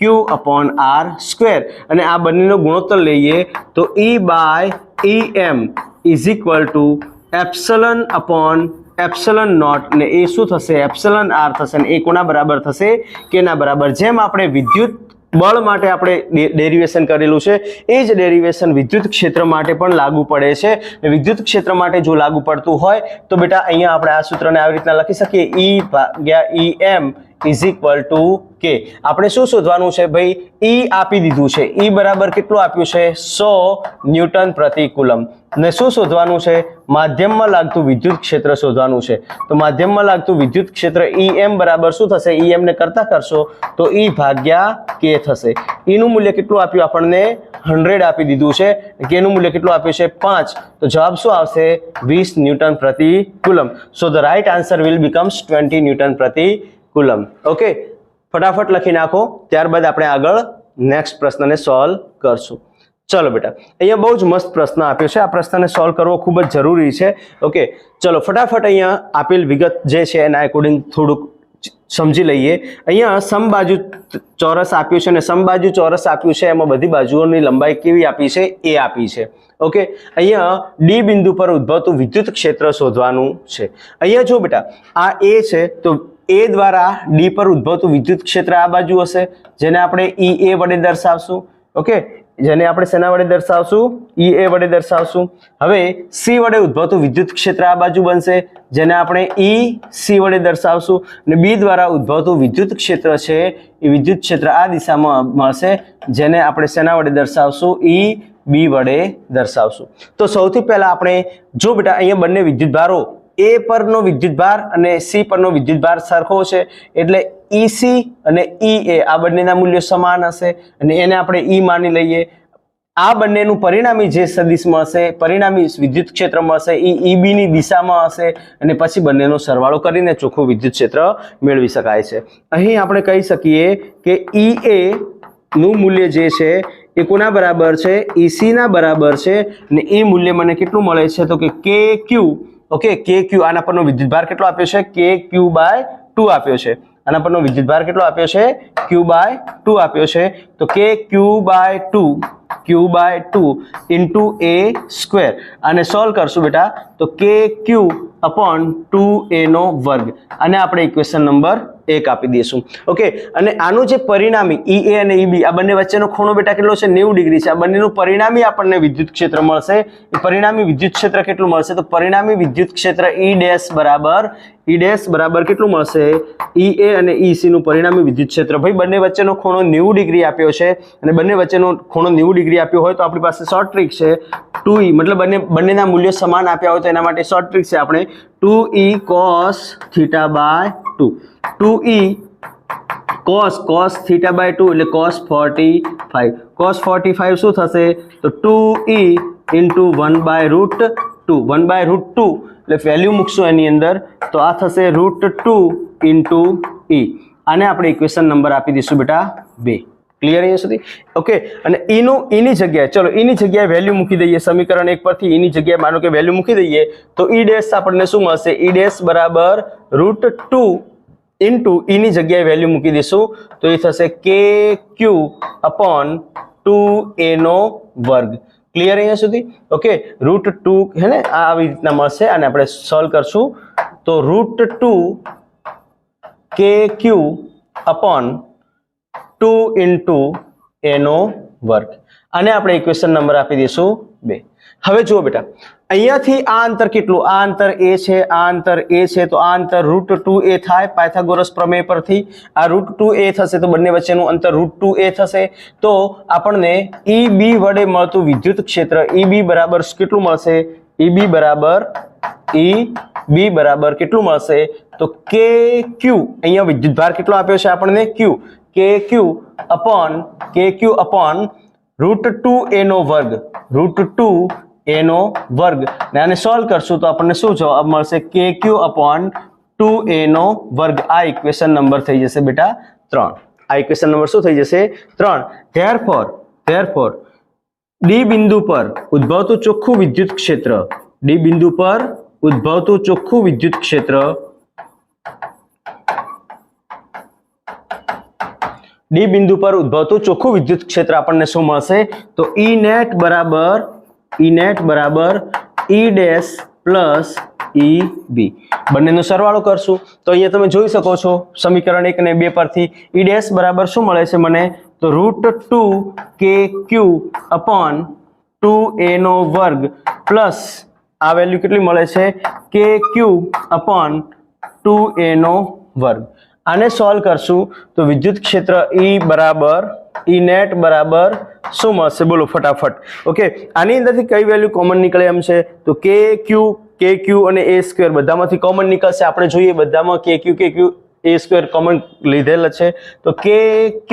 Q/R². અને આ બંનેનો ગુણોત્તર લઈએ તો E/EM = ε/ε0 ને એ શું થશે? εr થશે. અને એ કોના બરાબર થશે? કે ના બરાબર. જેમ આપણે વિદ્યુત બળ માટે આપણે ડેરિવેશન કરેલું છે એ જ ડેરિવેશન વિદ્યુત ક્ષેત્ર માટે પણ લાગુ પડે છે. વિદ્યુત ક્ષેત્ર માટે જો લાગુ પડતું હોય તો બેટા અહીંયા આપણે આ સૂત્રને આવી રીતના લખી શકીએ E/EM = K. આપણે શું શોધવાનું છે ભાઈ? E આપી દીધું છે. E બરાબર કેટલું આપ્યું છે? 100 ન્યૂટન પ્રતિ કુલમ. ને શું શોધવાનું છે? માધ્યમમાં લાગતું વિદ્યુત ક્ષેત્ર શોધવાનું છે. તો માધ્યમમાં લાગતું વિદ્યુત ક્ષેત્ર EM બરાબર શું થશે? EM ને કરતા કરશો તો E/K થશે. E નું મૂલ્ય કેટલું આપ્યું આપણને? 100 આપી દીધું છે. K નું મૂલ્ય કેટલું આપ્યું છે? 5. તો જવાબ શું આવશે? 20 ન્યૂટન પ્રતિ coulomb. So the right answer will becomes 20 newton પ્રતિ કુલમ. ઓકે ફટાફટ લખી નાખો. ત્યારબાદ આપણે આગળ નેક્સ્ટ પ્રશ્નને સોલ્વ કરશું. ચલો બેટા અહીંયા બહુ જ મસ્ત પ્રશ્ન આપ્યો છે. આ પ્રશ્નને સોલ્વ કરવો ખૂબ જ જરૂરી છે. ઓકે ચલો ફટાફટ અહીંયા આપેલ વિગત જે છે એના એકોર્ડિંગ થોડુંક સમજી લઈએ. અહીંયા સમબાજુ ચોરસ આપ્યું છે અને સમબાજુ ચોરસ આપ્યું છે. એમાં બધી બાજુઓની લંબાઈ કેવી આપી છે? એ આપી છે. ઓકે અહીંયા ડી બિંદુ પર ઉદ્ભવતું વિદ્યુત ક્ષેત્ર શોધવાનું છે. અહીંયા જો બેટા આ એ છે તો એ દ્વારા ડી પર ઉદ્ભવતું વિદ્યુત ક્ષેત્ર આ બાજુ હશે જેને આપણે EA વડે દર્શાવશું. ઓકે જેને આપણે શેના વડે દર્શાવશું? EA વડે દર્શાવશું. હવે સી વડે ઉદ્ભવતું વિદ્યુત ક્ષેત્ર આ બાજુ બનશે જેને આપણે EC વડે દર્શાવશું. અને બી દ્વારા ઉદ્ભવતું વિદ્યુત ક્ષેત્ર છે એ વિદ્યુત ક્ષેત્ર આ દિશામાં મળશે જેને આપણે શેના વડે દર્શાવશું? EB વડે દર્શાવશું. તો સૌથી પહેલા આપણે જો બેટા અહીંયા બંને વિદ્યુતભારો એ પરનો વિદ્યુતભાર અને સી પરનો વિદ્યુતભાર સરખો છે એટલે EC અને EA આ બંનેના મૂલ્યો સમાન હશે અને એને આપણે E માની લઈએ. આ બંનેનું પરિણામી જે સદિશ મળશે, પરિણામી વિદ્યુત ક્ષેત્ર મળશે એ EB ની દિશામાં હશે અને પછી બંનેનો સરવાળો કરીને ચોખ્ખું વિદ્યુત ક્ષેત્ર મેળવી શકાય છે. અહીં આપણે કહી શકીએ કે EA નું મૂલ્ય જે છે એ કોના બરાબર છે? EC ના બરાબર છે અને એ મૂલ્ય મને કેટલું મળે છે તો કે KQ. ઓકે KQ આના પરનો વિદ્યુતભાર કેટલો આપ્યો છે? KQ/2 આપ્યો છે. આના પરનો વિદ્યુતભાર કેટલો આપ્યો છે? Q/2 આપ્યો છે. તો Q/2 into A² અને સોલ્વ કરશું બેટા તો KQ/2A નો વર્ગ અને આપણે ઇક્વેશન નંબર 1 આપી દઈશું. ઓકે અને આનું જે પરિણામી EA અને EB આ બંને વચ્ચેનો ખૂણો બેટા કેટલો છે? 90 ડિગ્રી છે. આ બંનેનું પરિણામી આપણને વિદ્યુત ક્ષેત્ર મળશે. એ પરિણામી વિદ્યુત ક્ષેત્ર કેટલું મળશે? તો પરિણામી વિદ્યુત ક્ષેત્ર E' બરાબર કેટલું મળશે? EA અને EC નું પરિણામી વિદ્યુત ક્ષેત્ર. ભાઈ બંને વચ્ચેનો ખૂણો 90 ડિગ્રી આપ્યો છે અને બંને વચ્ચેનો ખૂણો 90 ડિગ્રી આપ્યો હોય તો આપણી પાસે શોર્ટ ટ્રીક છે 2E મતલબ બંનેના મૂલ્યો સમાન આપ્યા હોય તો એના માટે શોર્ટ ટ્રીક છે આપણે 2E cos θ/2. 2E cos θ/2 એટલે cos 45. cos 45 શું થશે? તો 2E into 1/√2. 1/√2 એટલે વેલ્યુ મૂકશું એની અંદર તો આ થશે √2 into E. આને આપણે ઇક્વેશન નંબર આપી દઈશું બેટા 2. ક્લિયર અહીંયા સુધી? ઓકે અને ની જગ્યાએ ચલો ની જગ્યાએ વેલ્યુ મૂકી દઈએ. સમીકરણ 1 પરથી ની જગ્યાએ માનો કે વેલ્યુ મૂકી દઈએ તો E' આપણને શું મળશે? E' બરાબર √2 into ની જગ્યાએ વેલ્યુ મૂકી દઈશું તો એ થશે KQ/2A નો વર્ગ. ક્લિયર અહીંયા સુધી? ઓકે, √2 હે ને આવી રીતના મળશે અને આપણે સોલ્વ કરશું તો √2 KQ upon 2 into a નો વર્ગ, અને આપણે ઇક્વેશન નંબર આપી દઈશું 2. હવે જુઓ બેટા, અહીંયાથી આ અંતર કેટલું? આ અંતર a છે, આ અંતર a છે, તો આ અંતર √2a થાય પાયથાગોરસ પ્રમેય પરથી. આ √2a થશે તો બંને વચ્ચેનું અંતર √2a થશે. તો આપણને EB વડે મળતું વિદ્યુત ક્ષેત્ર EB બરાબર કેટલું મળશે? EB બરાબર કેટલું મળશે? તો KQ, અહીંયા વિદ્યુતભાર કેટલો આપ્યો છે આપણને? Q, KQ upon √2a નો વર્ગ, √2a નો વર્ગ, ને આને સોલ્વ કરશું તો આપણને શું જવાબ મળશે? KQ upon 2a નો વર્ગ. આ ઇક્વેશન નંબર થઈ જશે બેટા 3. આ ઇક્વેશન નંબર શું થઈ જશે? 3. ધેરફોર ડી બિંદુ પર ઉદ્ભવતું ચોખ્ખું વિદ્યુત ક્ષેત્ર, ડી બિંદુ પર ઉદ્ભવતું ચોખ્ખું વિદ્યુત ક્ષેત્ર ડી બિંદુ પર ઉદ્ભવતું ચોખ્ખું વિદ્યુત ક્ષેત્ર આપણને શું મળશે? તો E net બરાબર E ડેશ પ્લસ EB, બંનેનો સરવાળો કરશું તો અહીંયા તમે જોઈ શકો છો સમીકરણ 1 અને 2 પરથી E ડેશ બરાબર શું મળે છે મને? તો √2 KQ upon 2a નો વર્ગ પ્લસ આ વેલ્યુ કેટલી મળે છે? KQ upon 2a નો વર્ગ. આને સોલ્વ કરશું તો વિદ્યુત ક્ષેત્ર E net બરાબર શું મળશે? બોલો ફટાફટ. ઓકે, આની અંદરથી કઈ વેલ્યુ કોમન નીકળે એમ છે? તો KQ અને a² બધામાંથી કોમન નીકળશે. આપણે જોઈએ બધામાં KQ a² કોમન લીધેલ છે, તો KQ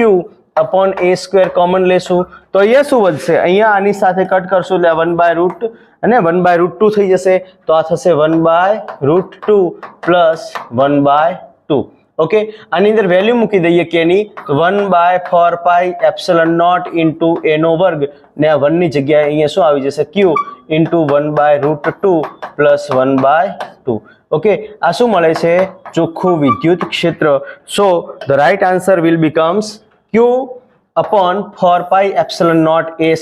upon a² કોમન લેશું તો અહીંયા શું વધશે? અહીંયા આની સાથે કટ કરશું એટલે 1/√, અને 1/√2 થઈ જશે, તો આ થશે 1/√2 પ્લસ 1/2. ઓકે, આની અંદર વેલ્યુ મૂકી દઈએ કે ની, તો 1/4πε0 ઇન્ટુ a નો વર્ગ, ને આ 1 ની જગ્યાએ અહીંયા શું આવી જશે? Q into 1/√2 plus 1/2. ઓકે, આ શું મળે છે? ચોખ્ખું વિદ્યુત ક્ષેત્ર. So the right answer will becomes Q upon 4πε0 a²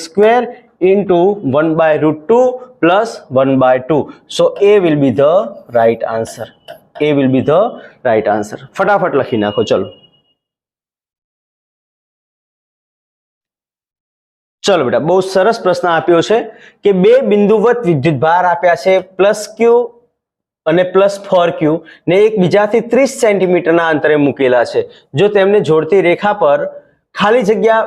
into 1/√2 plus 1/2. So A will be the right answer. A will be the right answer. ફટાફટ લખી નાખો. ચલો બેટા, બહુ સરસ પ્રશ્ન આપ્યો છે કે બે બિંદુવત વિદ્યુતભાર આપ્યા છે +Q અને +4Q ને એકબીજાથી 30 સેન્ટીમીટરના અંતરે મૂકેલા છે. જો તેમને જોડતી રેખા પર ખાલી જગ્યા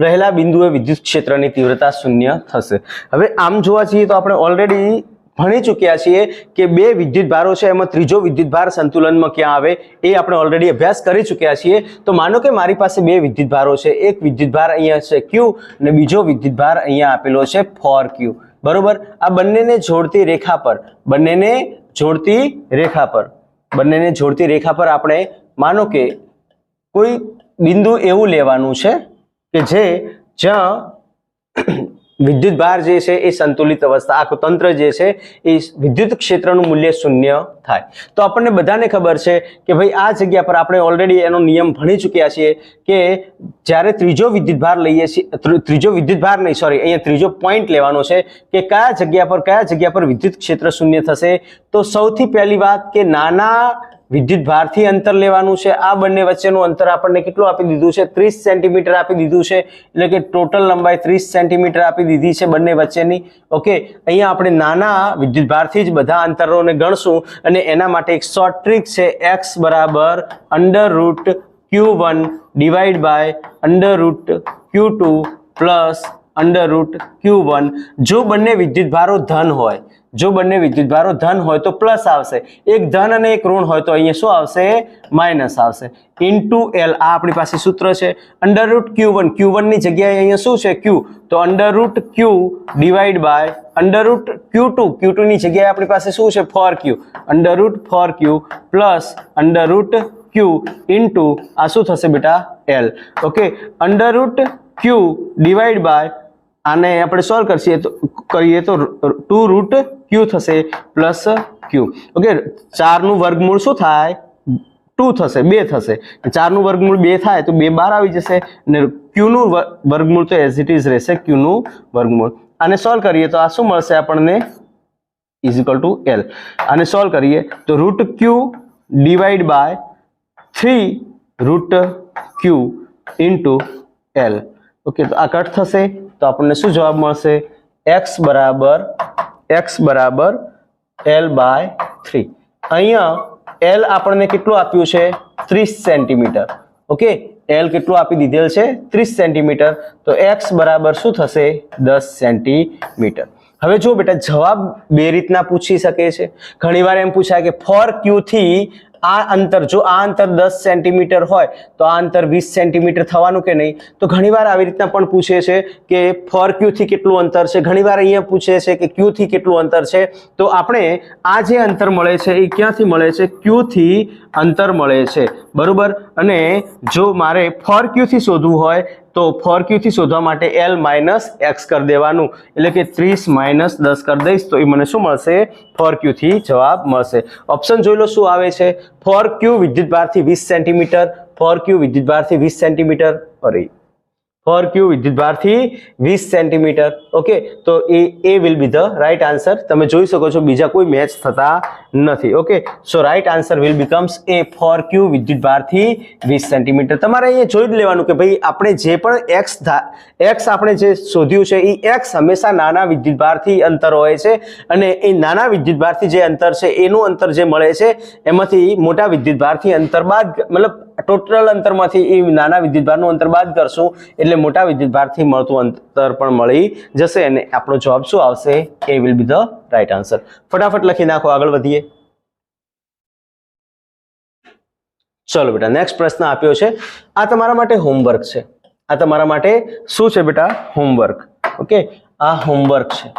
રહેલા બિંદુએ વિદ્યુત ક્ષેત્રની તીવ્રતા 0 થશે. હવે આમ જોવા જઈએ તો આપણે ઓલરેડી ભણી ચૂક્યા છીએ કે બે વિદ્યુતભારો છે, એમાં ત્રીજો વિદ્યુતભાર સંતુલનમાં ક્યાં આવે એ આપણે ઓલરેડી અભ્યાસ કરી ચૂક્યા છીએ. તો માનો કે મારી પાસે બે વિદ્યુતભારો છે, એક વિદ્યુતભાર અહીંયા છે Q અને બીજો વિદ્યુતભાર અહીંયા આપેલો છે 4Q. બરોબર, આ બંનેને જોડતી રેખા પર આપણે માનો કે કોઈ બિંદુ એવું લેવાનું છે કે જ્યાં વિદ્યુતભાર જે છે એ સંતુલિત અવસ્થા, આખું તંત્ર જે છે એ વિદ્યુત ક્ષેત્રનું મૂલ્ય 0 થાય. તો આપણને બધાને ખબર છે કે ભાઈ આ જગ્યા પર આપણે ઓલરેડી એનો નિયમ ભણી ચૂક્યા છીએ કે જ્યારે ત્રીજો પોઈન્ટ લેવાનો છે કે કયા જગ્યા પર વિદ્યુત ક્ષેત્ર 0 થશે. તો સૌથી પહેલી વાત કે નાના વિદ્યુતભારથી અંતર લેવાનું છે. આ બંને વચ્ચેનું અંતર આપણને કેટલું આપી દીધું છે? 30 સેન્ટીમીટર આપી દીધું છે, એટલે કે ટોટલ લંબાઈ 30 સેન્ટીમીટર આપી દીધી છે બંને વચ્ચેની. ઓકે, અહીંયા આપણે નાના વિદ્યુતભારથી જ બધા અંતરોને ગણશું અને એના માટે એક શોર્ટ ટ્રીક છે. x બરાબર √Q1 divide by √Q2 plus √Q1. જો બંને વિદ્યુતભારો ધન હોય તો પ્લસ આવશે, એક ધન અને એક ઋણ હોય તો અહીંયા શું આવશે? માઇનસ આવશે. ઇન્ટુ L, આ આપણી પાસે સૂત્ર છે. √Q1 ની જગ્યાએ અહીંયા શું છે? Q, તો √Q ડિવાઈડ બાય √Q2 ની જગ્યાએ આપણી પાસે શું છે? 4Q, √4Q plus √Q into આ શું થશે બેટા? L. Okay, √Q divide by આને આપણે સોલ્વ કરીએ તો 2√Q થશે પ્લસ Q. ઓકે, 4 નું વર્ગમૂળ શું થાય? 2 થશે, 2 થશે. 4 નું વર્ગમૂળ 2 થાય તો 2 બહાર આવી જશે અને Q નું વર્ગમૂળ તો એઝ ઇટ ઇઝ રહેશે, Q નું વર્ગમૂળ. આને સોલ્વ કરીએ તો આ શું મળશે આપણને ઇઝ ઇક્વલ ટુ એલ. આને સોલ્વ કરીએ તો root Q divide by 3 root Q into L. Okay, તો આ કટ થશે તો આપણને શું જવાબ મળશે? x બરાબર એલ બાય 3. અહીંયા એલ આપણને કેટલું આપ્યું છે? 30 સેન્ટીમીટર. ઓકે, એલ કેટલું આપી દીધેલ છે? 30 સેન્ટીમીટર. તો x બરાબર શું થશે? 10 સેન્ટીમીટર. હવે જો બેટા જવાબ બે રીતના પૂછી શકે છે. ઘણીવાર એમ પૂછાય કે ફોર ક્યુ થી આ અંતર, જો આ અંતર 10 સેન્ટીમીટર હોય તો આ અંતર 20 સેન્ટીમીટર થવાનું કે નહીં? તો ઘણીવાર આવી રીતના પણ પૂછે છે કે ફોર ક્યુ થી કેટલું અંતર છે. ઘણીવાર અહીંયા પૂછે છે કે ક્યુ થી કેટલું અંતર છે. તો આપણે આ જે અંતર મળે છે એ ક્યાંથી મળે છે? ક્યુ થી અંતર મળે છે, બરોબર. અને જો મારે ફોર ક્યુ થી શોધવું હોય તો ફોર ક્યુ થી શોધવા માટે એલ માઇનસ એક્સ કરી દેવાનું, એટલે કે 30 માઇનસ 10 કરી દઈશ તો એ મને શું મળશે? ફોર ક્યુ થી જવાબ મળશે. ઓપ્શન જોઈ લો શું આવે છે? ફોર ક્યુ વિદ્યુતભારથી 20 સેન્ટીમીટર, ફોર ક્યુ વિદ્યુતભારથી 20 સેન્ટીમીટર, અરે ફોર ક્યુ વિદ્યુતભારથી 20 સેન્ટીમીટર. ઓકે, તો A will be the right answer. તમે જોઈ શકો છો બીજા કોઈ મેચ થતા નથી. Okay, so right answer will becomes A four Q વિદ્યુતભારથી 20 સેન્ટીમીટર. તમારે અહીંયા જોઈ જ લેવાનું કે ભાઈ આપણે જે પણ એક્સ આપણે જે શોધ્યું છે એ એક્સ હંમેશા નાના વિદ્યુતભારથી અંતર હોય છે, અને એ નાના વિદ્યુતભારથી જે અંતર છે એનું અંતર જે મળે છે એમાંથી મોટા વિદ્યુતભારથી અંતર બાદ, મતલબ ટોટલ અંતરમાંથી એ નાના વિદ્યુતભારનું અંતર બાદ કરશું એટલે મોટા વિદ્યુતભારથી મળતું અંતર પણ મળી જશે, અને આપણો જવાબ શું આવશે? A will be the right answer. ફટાફટ લખી નાખો, આગળ વધીએ. ચલો બેટા, નેક્સ્ટ પ્રશ્ન આપ્યો છે. આ તમારા માટે હોમવર્ક છે. આ તમારા માટે શું છે બેટા? હોમવર્ક. ઓકે, આ હોમવર્ક છે.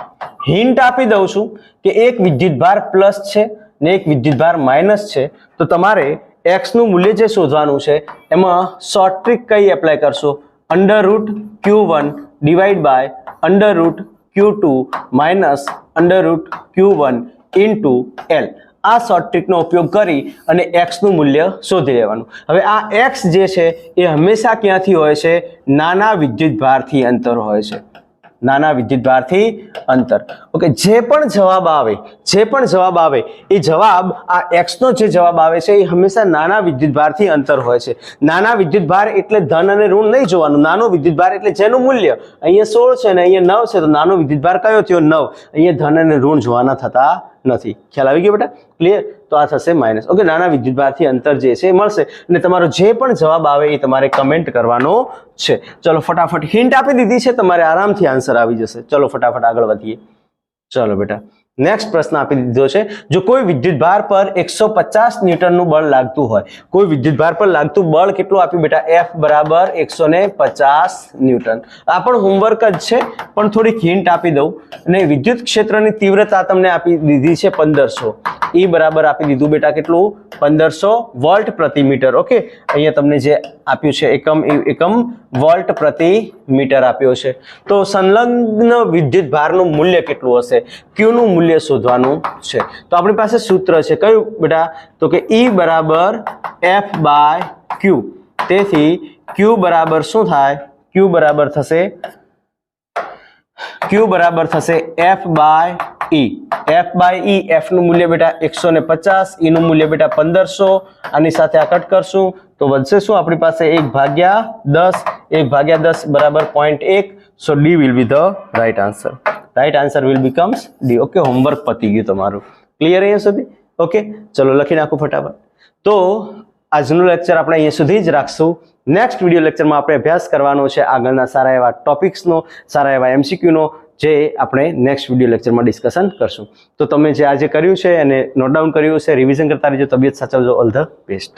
હિન્ટ આપી દઉં છું કે એક વિદ્યુતભાર પ્લસ છે ને એક વિદ્યુતભાર માઇનસ છે. તો તમારે x નું મૂલ્ય જે શોધવાનું છે એમાં શોર્ટ ટ્રિક કઈ એપ્લાય કરશો? Under root q1 divide by under root q2 minus under root q1 into L. આ શોર્ટ ટ્રિકનો ઉપયોગ કરી અને x નું મૂલ્ય શોધી લેવાનું. હવે આ x જે છે એ હંમેશા ક્યાંથી હોય છે? નાના વિદ્યુતભારથી અંતર હોય છે, નાના વિદ્યુતભારથી અંતર. ઓકે, જે પણ જવાબ આવે એ જવાબ, આ x નો જે જવાબ આવે છે એ હંમેશા નાના વિદ્યુતભારથી અંતર હોય છે. નાના વિદ્યુતભાર એટલે ધન અને ઋણ નહીં જોવાનું. નાનો વિદ્યુતભાર એટલે જેનું મૂલ્ય અહીંયા 16 છે ને અહીંયા 9 છે, તો નાનો વિદ્યુતભાર કયો થયો? 9. અહીંયા ધન અને ઋણ જોવાના થતા નથી. ખ્યાલ આવી ગયો બેટા? ક્લિયર? તો આ થશે માઇનસ. ઓકે, નાના વિદ્યુતભારથી અંતર જે છે મળશે, અને તમારો જે પણ જવાબ આવે એ તમારે કમેન્ટ કરવાનો છે. ચલો ફટાફટ, હિન્ટ આપી દીધી છે, તમારે આરામથી આન્સર આવી જશે. ચલો ફટાફટ આગળ વધીએ. ચલો બેટા, નેક્સ્ટ પ્રશ્ન આપી દીધો છે. જો કોઈ વિદ્યુતભાર પર 150 ન્યૂટનનું બળ લાગતું હોય, કોઈ વિદ્યુતભાર પર લાગતું બળ કેટલું આપ્યું બેટા? F બરાબર 150 ન્યૂટન. આ પણ હોમવર્ક જ છે, પણ થોડીક હિન્ટ આપી દઉં. અને વિદ્યુત ક્ષેત્રની તીવ્રતા તમને આપી દીધી છે 1500. E બરાબર આપી દીધું બેટા કેટલું? 1500 વોલ્ટ પ્રતિ મીટર. ઓકે, અહીંયા તમને જે આપ્યું છે એકમ વોલ્ટ પ્રતિ મીટર આપ્યો છે. તો સંલગ્ન વિદ્યુતભારનું મૂલ્ય કેટલું હશે? Q નું મૂલ્ય શોધવાનું છે. તો આપણી પાસે સૂત્ર છે કયું બેટા? તો કે E બરાબર F બાય Q. તેથી Q બરાબર શું થાય? Q બરાબર થશે F by E. F by E, F નું મૂલ્ય બેટા 150, E નું મૂલ્ય બેટા 1500. આની સાથે આ કટ કરશું તો વધશે શું આપણી પાસે? 1/10 બરાબર 0.1. સો D will be the right answer. Right answer will becomes D. Okay, homework પતી ગયું તમારું. ક્લિયર અહીંયા સુધી? ઓકે, ચલો લખી નાખો ફટાફટ. તો આજનું લેક્ચર આપણે અહીંયા સુધી જ રાખશું. નેક્સ્ટ વિડીયો લેક્ચરમાં આપણે અભ્યાસ કરવાનો છે આગળના સારા એવા ટોપિક્સનો, સારા એવા MCQનો, જે આપણે નેક્સ્ટ વિડીયો લેક્ચરમાં ડિસ્કશન કરશું. તો તમે જે આજે કર્યું છે અને નોટ ડાઉન કર્યું છે, રિવિઝન કરતા રહેજો. તબિયત સાચવજો. All the best.